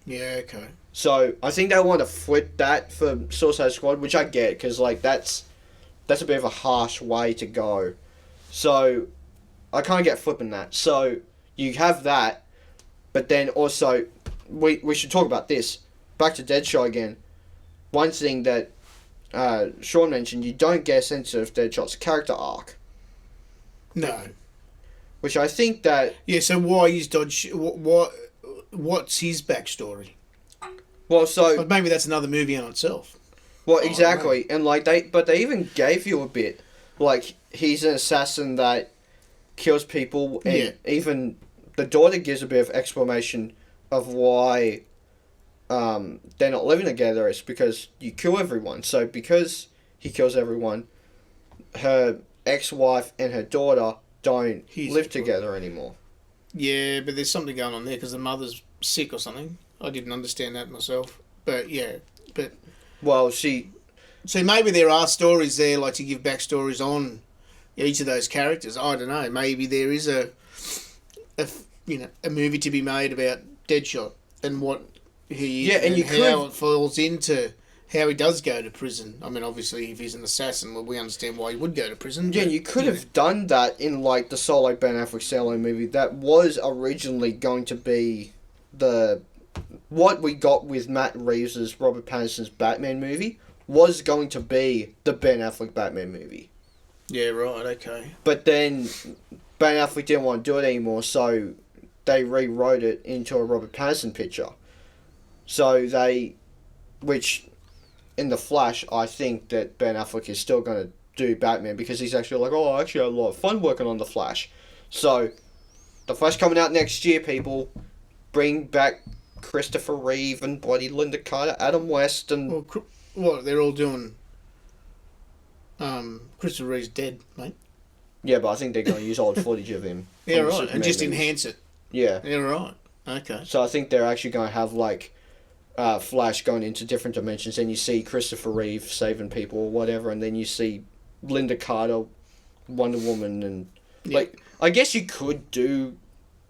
Yeah. Okay. So I think they want to flip that for Suicide Squad, which I get, because like that's a bit of a harsh way to go. So I can't get flipping that. So you have that, but then also we should talk about this. Back to Deadshot again. One thing that Sean mentioned, you don't get a sense of Deadshot's character arc. No. Which I think that... Yeah, so why is Dodge... What's his backstory? Well, so... But maybe that's another movie on itself. Well, exactly. And like they even gave you a bit. Like, he's an assassin that kills people, and even the daughter gives a bit of explanation of why they're not living together. It's because you kill everyone. So because he kills everyone, her ex-wife and her daughter don't live together anymore. Yeah, but there's something going on there, because the mother's sick or something. I didn't understand that myself. But yeah, but... Well, So maybe there are stories there, like to give backstories on each of those characters. I don't know. Maybe there is a movie to be made about Deadshot and what he is, and how it falls into how he does go to prison. I mean, obviously, if he's an assassin, well, we understand why he would go to prison. Yeah, you could have done that in like the solo Ben Affleck solo movie that was originally going to be what we got with Matt Reeves' Robert Pattinson's Batman movie was going to be the Ben Affleck Batman movie. Yeah, right, okay. But then Ben Affleck didn't want to do it anymore, so they rewrote it into a Robert Pattinson picture. So which in The Flash, I think that Ben Affleck is still going to do Batman, because he's actually like, I actually had a lot of fun working on The Flash. So, The Flash coming out next year, people. Bring back Christopher Reeve and bloody Linda Carter, Adam West, and... Well, they're all doing... Christopher Reeve's dead, mate. Yeah, but I think they're going to use old footage of him. Yeah, right, and just enhance it. Yeah. Yeah, right. Okay. So I think they're actually going to have like Flash going into different dimensions, and you see Christopher Reeve saving people or whatever, and then you see Linda Carter, Wonder Woman, and like I guess you could do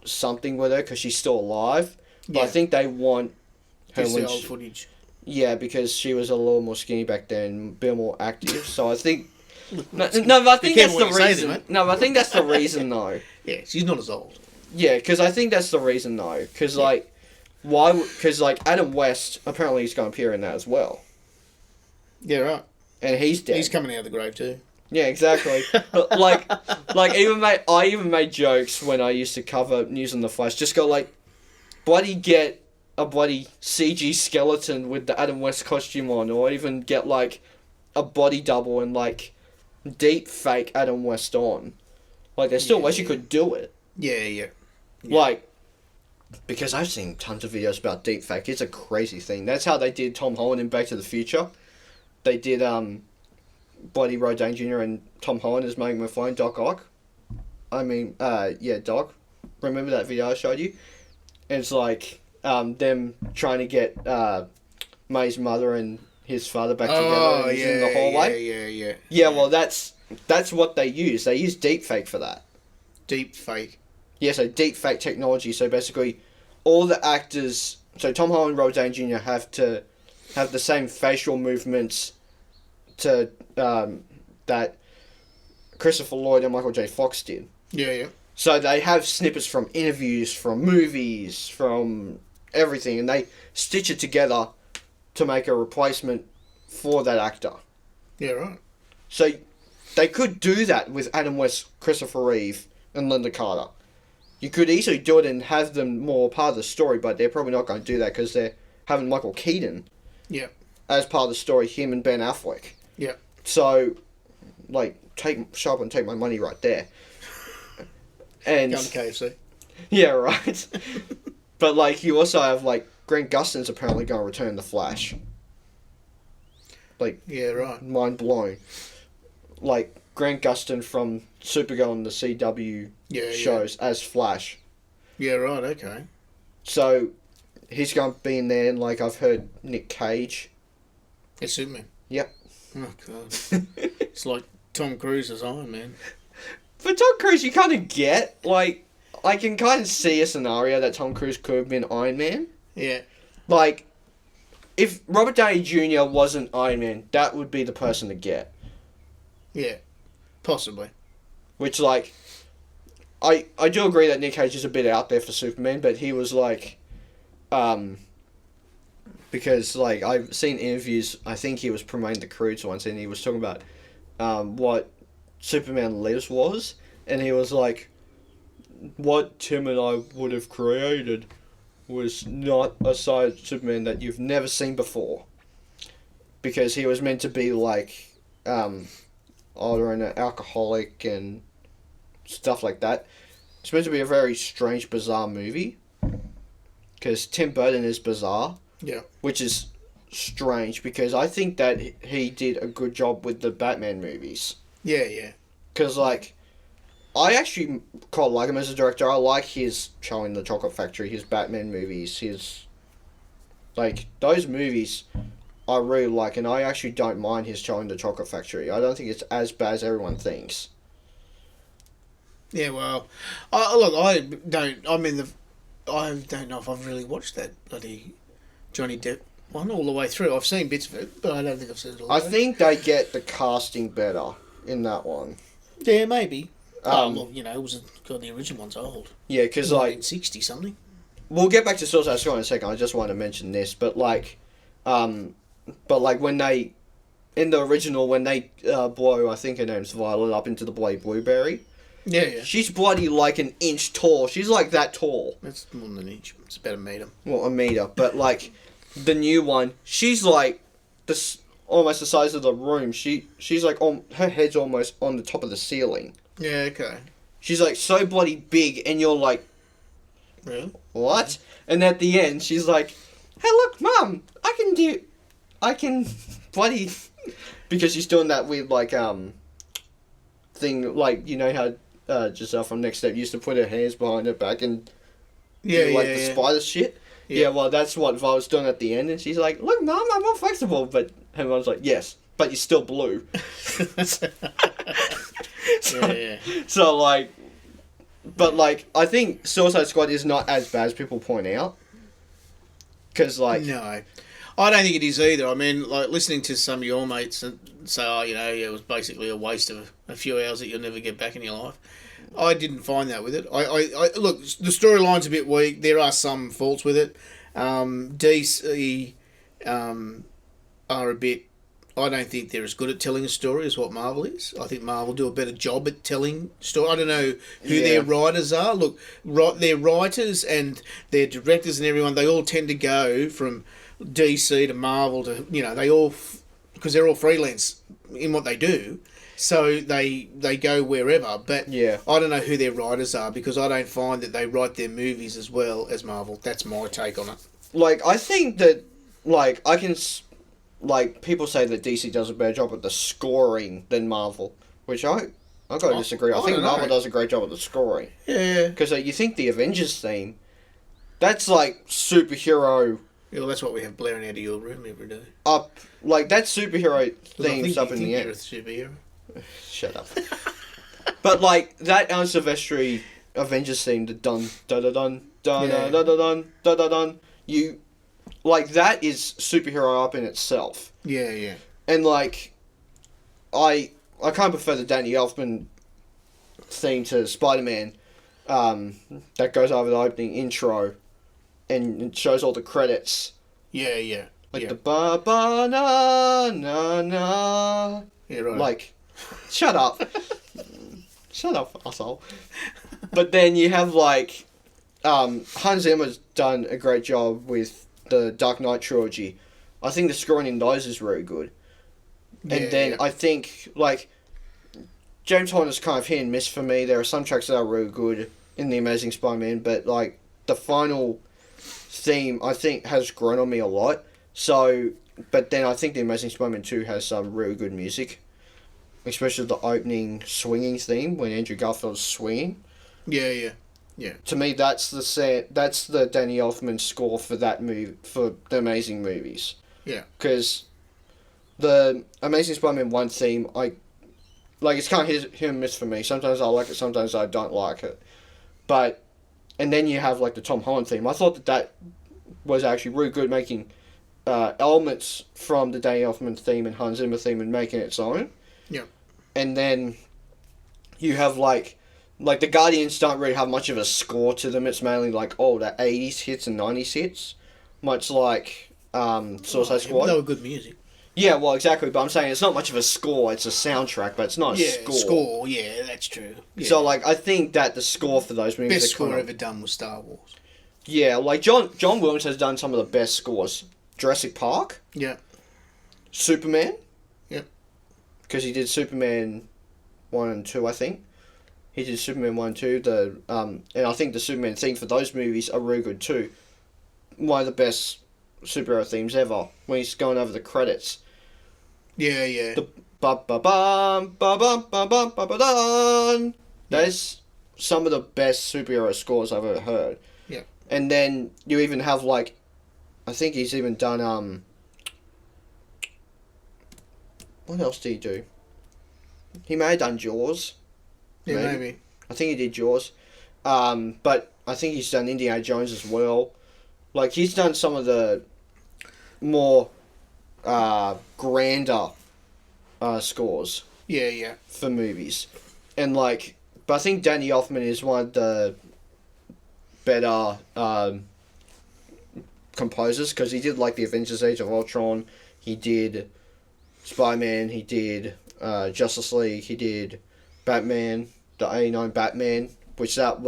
something with her because she's still alive, but I think they want her Just when the old footage. yeah, because she was a little more skinny back then, a bit more active. So I think no, but I think that's the reason. No, but I think that's the reason though. Yeah, she's not as old. Yeah, because I think that's the reason though. Because like, why? Because like Adam West apparently he's going to appear in that as well. Yeah, right. And he's dead. He's coming out of the grave too. Yeah, exactly. But like I even made jokes when I used to cover news on the Flash. Just go like, bloody get a bloody CG skeleton with the Adam West costume on, or even get like a body double and like deep fake Adam West on. Like there's still ways you could do it. Yeah. Like, because I've seen tons of videos about deep fake. It's a crazy thing. That's how they did Tom Holland in Back to the Future. They did Bloody Rodin Jr. and Tom Holland as Marty McFly and Doc Ock. Doc. Remember that video I showed you? And it's like them trying to get May's mother and his father back together and he's in the hallway. Yeah, well that's what they use. They use deep fake for that. Deep fake. Yeah, so deep fake technology. So basically all the actors, so Tom Holland and Rodin Jr. have to have the same facial movements to that Christopher Lloyd and Michael J. Fox did. Yeah. So they have snippets from interviews, from movies, from everything, and they stitch it together to make a replacement for that actor. Yeah, right. So they could do that with Adam West, Christopher Reeve, and Linda Carter. You could easily do it and have them more part of the story, but they're probably not going to do that because they're having Michael Keaton as part of the story, him and Ben Affleck. Yeah. So, like, show up and take my money right there. And Go to KFC. yeah, right. But like, you also have like Grant Gustin's apparently going to return the Flash. Like, yeah, right. Mind blown. Like Grant Gustin from Supergirl and the CW shows as Flash. Yeah, right. Okay. So he's going to be in there, and like I've heard Nick Cage. It's Superman. Yep. Oh god. It's like Tom Cruise as Iron Man. For Tom Cruise, you kind of get, like, I can kind of see a scenario that Tom Cruise could have been Iron Man. Yeah. Like, if Robert Downey Jr. wasn't Iron Man, that would be the person to get. Yeah. Possibly. Which, like, I do agree that Nick Cage is a bit out there for Superman, but he was, like, because, like, I've seen interviews, I think he was promoting The Croods once, and he was talking about, what Superman Lives was, and he was like, what Tim and I would have created was not a side of Superman that you've never seen before, because he was meant to be like an alcoholic and stuff like that. It's meant to be a very strange, bizarre movie, because Tim Burton is bizarre, which is strange, because I think that he did a good job with the Batman movies. Yeah. Because, like, I actually quite like him as a director. I like his Charlie and the Chocolate Factory, his Batman movies, his... Like, those movies I really like, and I actually don't mind his Charlie and the Chocolate Factory. I don't think it's as bad as everyone thinks. Yeah, well... I don't know if I've really watched that bloody Johnny Depp one all the way through. I've seen bits of it, but I don't think I've seen it all the way. I think they get the casting better in that one. Yeah, maybe. It was the original one's old. Yeah, because like 60 something. We'll get back to Suicide Squad in a second. I just want to mention this, but like when they in the original when they blow, I think her name's Violet, up into the bloody blueberry. Yeah. She's bloody like an inch tall. She's like that tall. That's more than an inch. It's about a meter. Well, a meter, but like the new one, she's like this. Almost the size of the room. She's like her head's almost on the top of the ceiling. Yeah, okay. She's like so bloody big, and you're like, really? What? And at the end, she's like, "Hey, look, Mum, I can bloody," because she's doing that weird like thing, like you know how Giselle from Next Step used to put her hands behind her back and Yeah, like yeah, the yeah. spider shit. Yeah. Yeah, well, that's what Violet's doing at the end, and she's like, "Look, Mom, I'm more flexible," but everyone's like, "Yes, but you're still blue." Yeah. So like, but like, I think Suicide Squad is not as bad as people point out, because like, No, I don't think it is either. I mean, like listening to some of your mates and say, "Oh, you know, it was basically a waste of a few hours that you'll never get back in your life." I didn't find that with it. I look, the storyline's a bit weak. There are some faults with it. DC are a bit. I don't think they're as good at telling a story as what Marvel is. I think Marvel do a better job at telling story. I don't know who their writers are. Look, their writers and their directors and everyone, they all tend to go from DC to Marvel to, they all, because they're all freelance in what they do, so they go wherever. But Yeah. I don't know who their writers are, because I don't find that they write their movies as well as Marvel. That's my take on it. like I think that like I can. Like, people say that DC does a better job at the scoring than Marvel, which I got to disagree. I think don't Marvel know. does a great job at the scoring. Yeah. Because you think the Avengers theme, that's like superhero Yeah, well, that's what we have blaring out of your room every day. up, like that superhero theme's up in the You're air. a superhero. Shut up. But like that Silvestri Avengers theme, the dun dun dun dun dun Yeah. dun dun dun dun dun dun, you like that is superhero up in itself. Yeah, yeah. And like, I kind of prefer the Danny Elfman theme to Spider-Man, that goes over the opening intro, and it shows all the credits, Yeah, yeah. like yeah. the ba ba na na na. Yeah, right. Like, shut up, shut up, asshole. But then you have like, Hans Zimmer's done a great job with the Dark Knight trilogy. I think the scoring in those is very good. And Yeah, then yeah. I think, like, James Horner's kind of hit and miss for me. There are some tracks that are really good in The Amazing Spider-Man, but, like, the final theme, I think, has grown on me a lot. So, but then I think The Amazing Spider-Man 2 has some really good music. Especially the opening swinging theme, when Andrew Garfield's swinging. Yeah, yeah. To me, that's the Danny Elfman score for that movie, for the Amazing movies. Yeah. Because the Amazing Spider-Man 1 theme, it's kind of hit and miss for me. Sometimes I like it, sometimes I don't like it. But, and then you have like the Tom Holland theme. I thought that was actually really good, making elements from the Danny Elfman theme and Hans Zimmer theme and making it its own. Yeah. And then you have like the Guardians don't really have much of a score to them. It's mainly like, the 80s hits and 90s hits. Much like Suicide Squad. They were good music. Yeah, well, exactly. But I'm saying it's not much of a score. It's a soundtrack, but it's not a score. Yeah, that's true. Yeah. So, like, I think that the score for those movies... Best score ever done was Star Wars. Yeah, like, John Williams has done some of the best scores. Jurassic Park. Yeah. Superman. Yep. Because he did Superman 1 and 2, I think. He did Superman 1 and 2. And I think the Superman theme for those movies are really good, too. One of the best superhero themes ever. When he's going over the credits. Yeah, yeah. The ba-ba-bum, ba-bum, ba-bum, ba-ba-dun. That is some of the best superhero scores I've ever heard. Yeah. And then you even have, like, I think he's even done, what else did he do? He may have done Jaws. Yeah, maybe. I think he did Jaws. But I think he's done Indiana Jones as well. Like, he's done some of the more grander scores Yeah, yeah. for movies. And, like, but I think Danny Elfman is one of the better composers, because he did, like, the Avengers Age of Ultron, he did Spider-Man, he did Justice League, he did Batman, the 89 Batman, which that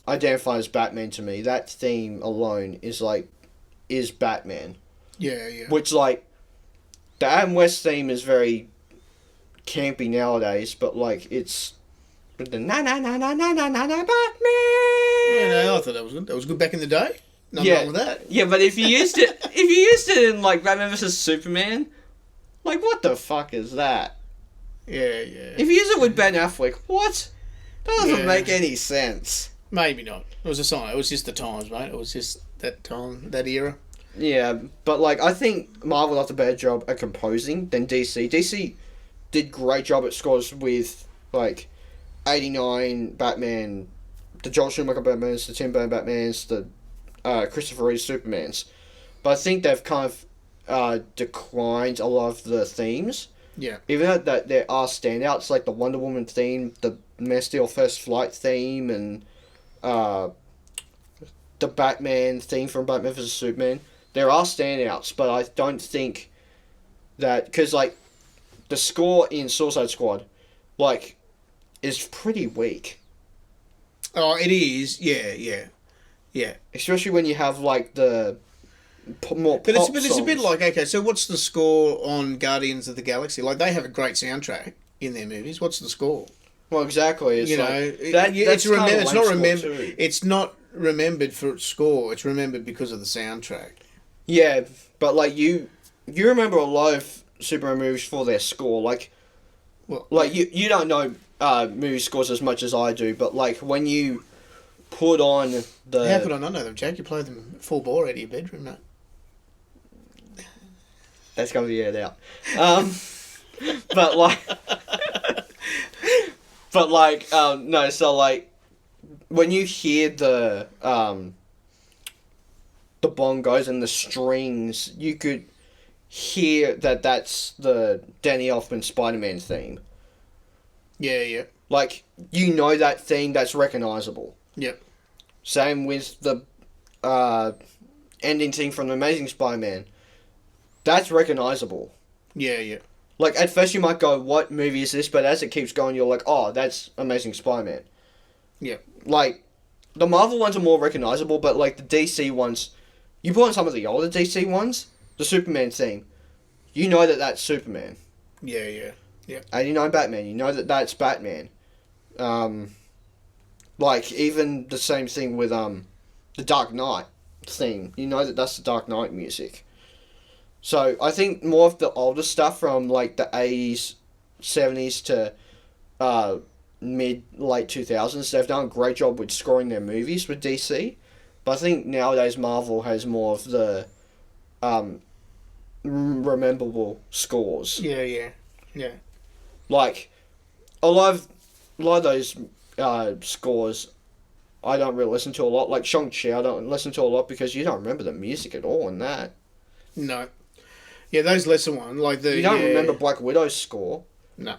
identifies Batman to me. That theme alone is Batman. Yeah, yeah. Which, like, the Adam West theme is very campy nowadays, but, like, it's the na na na na na na na na Batman. Yeah, no, I thought that was good. That was good back in the day. Nothing wrong with that. Yeah, but if you used it in, like, Batman vs Superman, like, what the fuck is that? Yeah, yeah. If you use it with Ben Affleck, what? Doesn't make any sense. Maybe not. It was a sign. It was just the times, mate. It was just that time, that era. Yeah, but like I think Marvel does a better job at composing than DC. DC did great job at scores with like 89 Batman, the Joel Schumacher Batmans, the Tim Burton Batmans, the Christopher Reeve Supermans. But I think they've kind of declined a lot of the themes. Yeah. Even though that there are standouts like the Wonder Woman theme, the Man of Steel First Flight theme, and the Batman theme from Batman vs Superman. There are standouts, but I don't think that... Because, like, the score in Suicide Squad, like, is pretty weak. Oh, it is. Yeah. Especially when you have, like, the more But pop it's a bit songs. like, okay, so what's the score on Guardians of the Galaxy? Like, they have a great soundtrack in their movies. What's the score? Well, exactly. It's it's not remembered for its score. It's remembered because of the soundtrack. Yeah, but, like, you remember a lot of Superman movies for their score. Like, you don't know movie scores as much as I do, but, like, when you put on the... How could I not know them, Jack? You play them full bore out of your bedroom, mate. That's going to be aired out. But, like... no, so, like, when you hear the bongos and the strings, you could hear that that's the Danny Elfman Spider-Man theme. Yeah. Like, you know that theme, that's recognisable. Yep. Same with the ending theme from The Amazing Spider-Man. That's recognisable. Yeah. Like, at first you might go, what movie is this? But as it keeps going, you're like, oh, that's Amazing Spider-Man. Yeah. Like, the Marvel ones are more recognisable, but, like, the DC ones... You put on some of the older DC ones, the Superman theme, you know that that's Superman. Yeah. 89 Batman, you know that that's Batman. Like, even the same thing with the Dark Knight theme, you know that that's the Dark Knight music. So, I think more of the older stuff from, like, the 80s, 70s to mid-late 2000s, they've done a great job with scoring their movies with DC. But I think nowadays Marvel has more of the rememberable scores. Yeah. Like, a lot of those scores I don't really listen to a lot. Like Shang-Chi, I don't listen to a lot because you don't remember the music at all in that. No. Yeah, those lesser ones, like the... You don't remember Black Widow's score. No.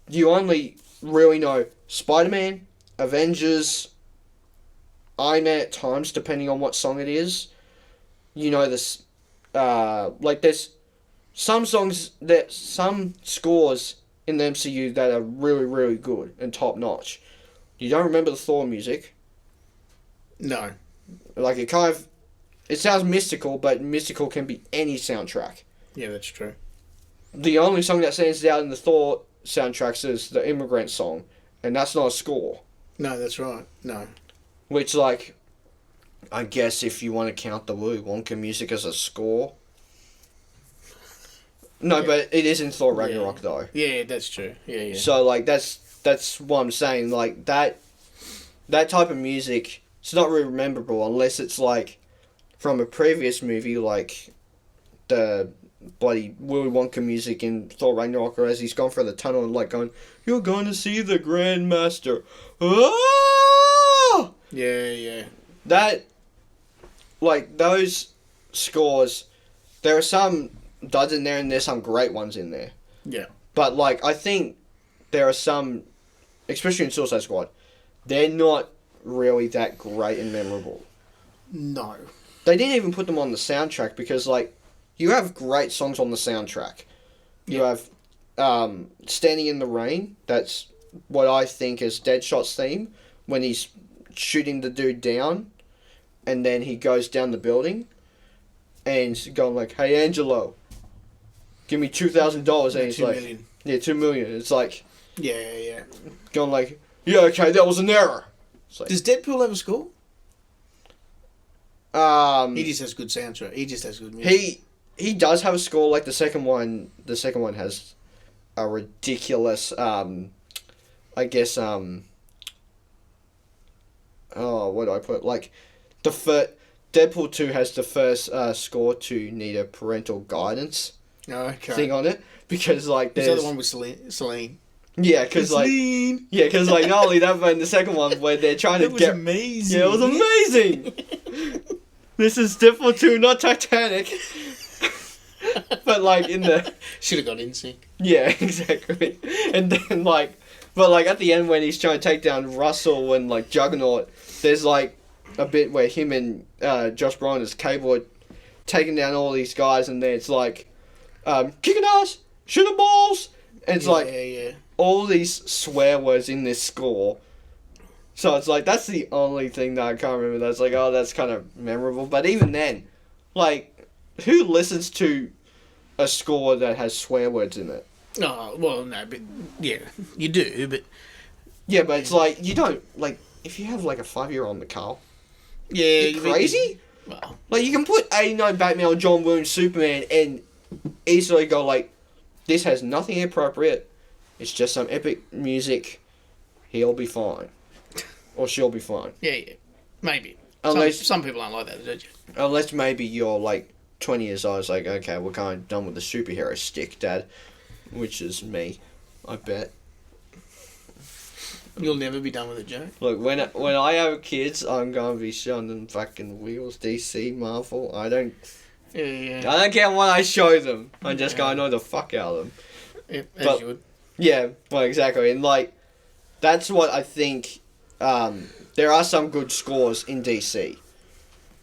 You only really know Spider-Man, Avengers, Iron Man at times, depending on what song it is. You know this... like, there's some songs, some scores in the MCU that are really, really good and top-notch. You don't remember the Thor music. No. Like, it kind of... It sounds mystical, but mystical can be any soundtrack. Yeah, that's true. The only song that stands out in the Thor soundtracks is the Immigrant song, and that's not a score. No, that's right. No. Which, like, I guess if you want to count the Willy Wonka music as a score... No, Yeah. but it is in Thor Ragnarok, though. Yeah, that's true. Yeah. So, like, that's what I'm saying. Like, that type of music, it's not really memorable unless it's, like, from a previous movie, like the bloody Willy Wonka music in Thor Ragnarok, or as he's gone through the tunnel and, like, going, "You're going to see the Grandmaster." Ah! Yeah. That, like, those scores, there are some duds in there and there's some great ones in there. Yeah. But, like, I think there are some, especially in Suicide Squad, they're not really that great and memorable. No. They didn't even put them on the soundtrack because, like, you have great songs on the soundtrack. You have Standing in the Rain. That's what I think is Deadshot's theme when he's shooting the dude down and then he goes down the building and he's going like, "Hey, Angelo, give me $2,000. And he's like, million. "Yeah, $2 million." It's like... Yeah. Going like, "Yeah, okay, that was an error." It's like, Does Deadpool have a score? He just has good soundtrack. He just has good music. He does have a score. Like the second one has a ridiculous I guess what do I put? Like, Deadpool 2 has the first score to need a parental guidance thing on it. Because, like, there's... Is that the one with Celine? Yeah, because, like... Yeah, because, like, not only that, but in the second one, where they're trying to get... amazing. Yeah, it was amazing! This is Deadpool 2, not Titanic. But, like, in the... Should have got in sync. Yeah, exactly. And then, like... But, like, at the end, when he's trying to take down Russell and, like, Juggernaut, there's, like, a bit where him and Josh Brolin as Cable are taking down all these guys, and then it's, like, kicking ass, shooting balls! And it's, all these swear words in this score. So it's, like, that's the only thing that I can't remember that's, like, oh, that's kind of memorable. But even then, like, who listens to a score that has swear words in it? Oh, well, no, but, yeah, you do, but... Yeah, but it's like, you don't, like, if you have, like, a 5-year-old in the car, yeah, you crazy? Well, Like, you can put 89 Batman or John Williams Superman and easily go, like, this has nothing inappropriate, it's just some epic music, he'll be fine. Or she'll be fine. yeah, maybe. Unless... Some people aren't like that, don't you? Unless maybe you're, like, 20 years old, it's like, okay, we're kind of done with the superhero stick, Dad. Which is me, I bet. You'll never be done with it, Joe. Look, when I have kids, I'm going to be showing them fucking wheels, DC, Marvel. I don't care what I show them. I'm just going to know the fuck out of them. Yeah, as you would. Yeah, well, exactly. And, like, that's what I think... there are some good scores in DC.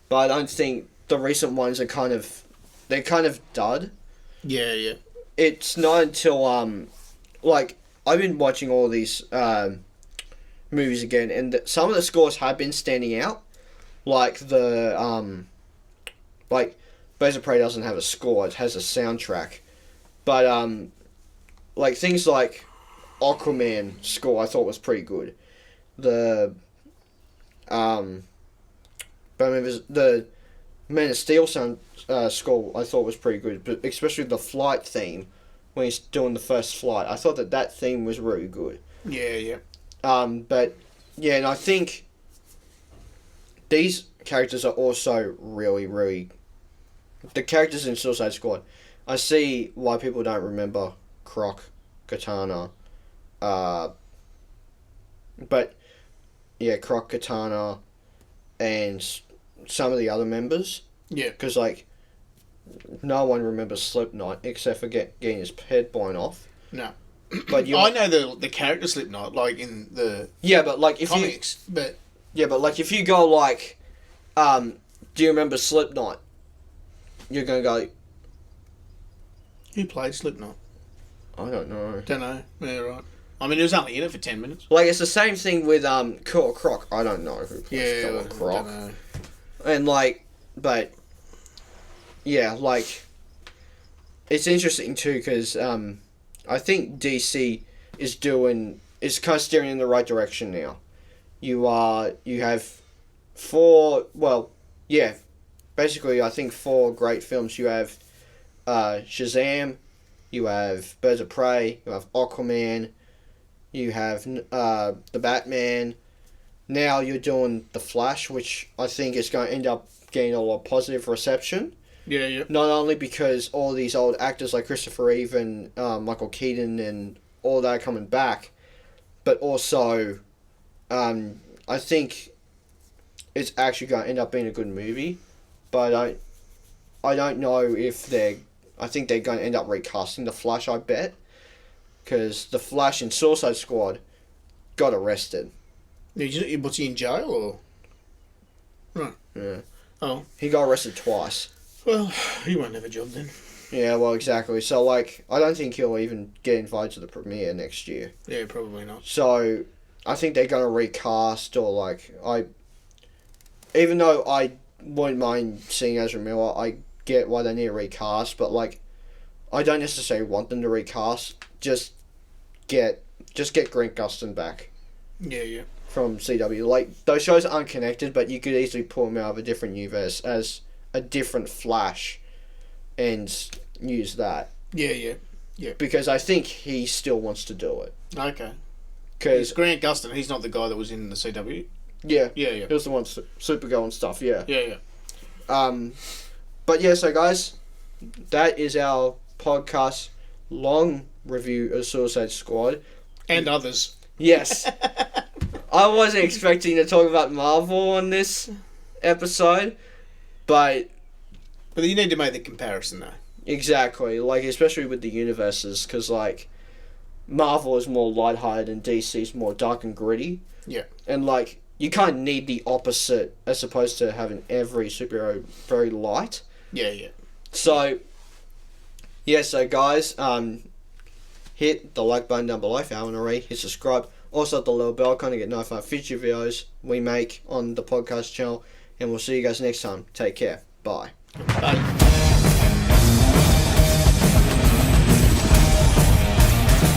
But I don't think the recent ones are kind of... They're kind of dud. Yeah. It's not until, like, I've been watching all these movies again, and some of the scores have been standing out. Like, like, Birds of Prey doesn't have a score, it has a soundtrack. But, like, things like Aquaman score I thought was pretty good. The Man of Steel score I thought was pretty good, but especially the flight theme when he's doing the first flight. I thought that theme was really good. Yeah. But yeah, and I think these characters are also really, really... The characters in Suicide Squad, I see why people don't remember Croc, Katana, but yeah, Croc, Katana, and some of the other members. Yeah. Because, like, no one remembers Slipknot except for getting his head blown off. No. But I know the character Slipknot, like, in the but, like, if comics, but... Yeah, but, like, if you go, like, do you remember Slipknot? You're going to go... Who played Slipknot? I don't know. Don't know. Yeah, right. I mean, it was only in it for 10 minutes. Like, it's the same thing with Killer Croc. I don't know who plays Killer Croc. I don't know. And, like, but... Yeah, like... It's interesting, too, because I think DC is kind of steering in the right direction now. You have basically I think 4 great films. You have Shazam, you have Birds of Prey, you have Aquaman, you have the Batman. Now you're doing The Flash, which I think is going to end up getting a lot of positive reception. Yeah. Not only because all these old actors like Christopher Reeve and Michael Keaton and all that are coming back, but also I think it's actually going to end up being a good movie. But I don't know if I think they're going to end up recasting The Flash, I bet. Because The Flash in Suicide Squad got arrested. Was he in jail, or...? Right. Yeah. Oh. He got arrested twice. Well, he won't have a job then. Yeah, well, exactly. So, like, I don't think he'll even get invited to the premiere next year. Yeah, probably not. So, I think they're going to recast, or, like, even though I wouldn't mind seeing Ezra Miller, I get why they need to recast, but, like, I don't necessarily want them to recast. Just get Grant Gustin back. Yeah. From CW. Like, those shows are unconnected, but you could easily pull them out of a different universe as a different Flash and use that. Yeah. Because I think he still wants to do it. Okay. Because Grant Gustin, he's not the guy that was in the CW? Yeah. Yeah, yeah. He was the one, Supergirl and stuff, yeah. Yeah, yeah. But yeah, so guys, that is our podcast long review of Suicide Squad. And others. Yes. I wasn't expecting to talk about Marvel on this episode, but But you need to make the comparison, though. exactly, like, especially with the universes, because, like, Marvel is more lighthearted and DC is more dark and gritty. Yeah. And, like, you kind of need the opposite as opposed to having every superhero very light. Yeah, yeah. So, yeah, so guys, hit the like button down below if you haven't already. Hit subscribe. Also, hit the little bell icon to get notified of future videos we make on the podcast channel. And we'll see you guys next time. Take care. Bye. Bye.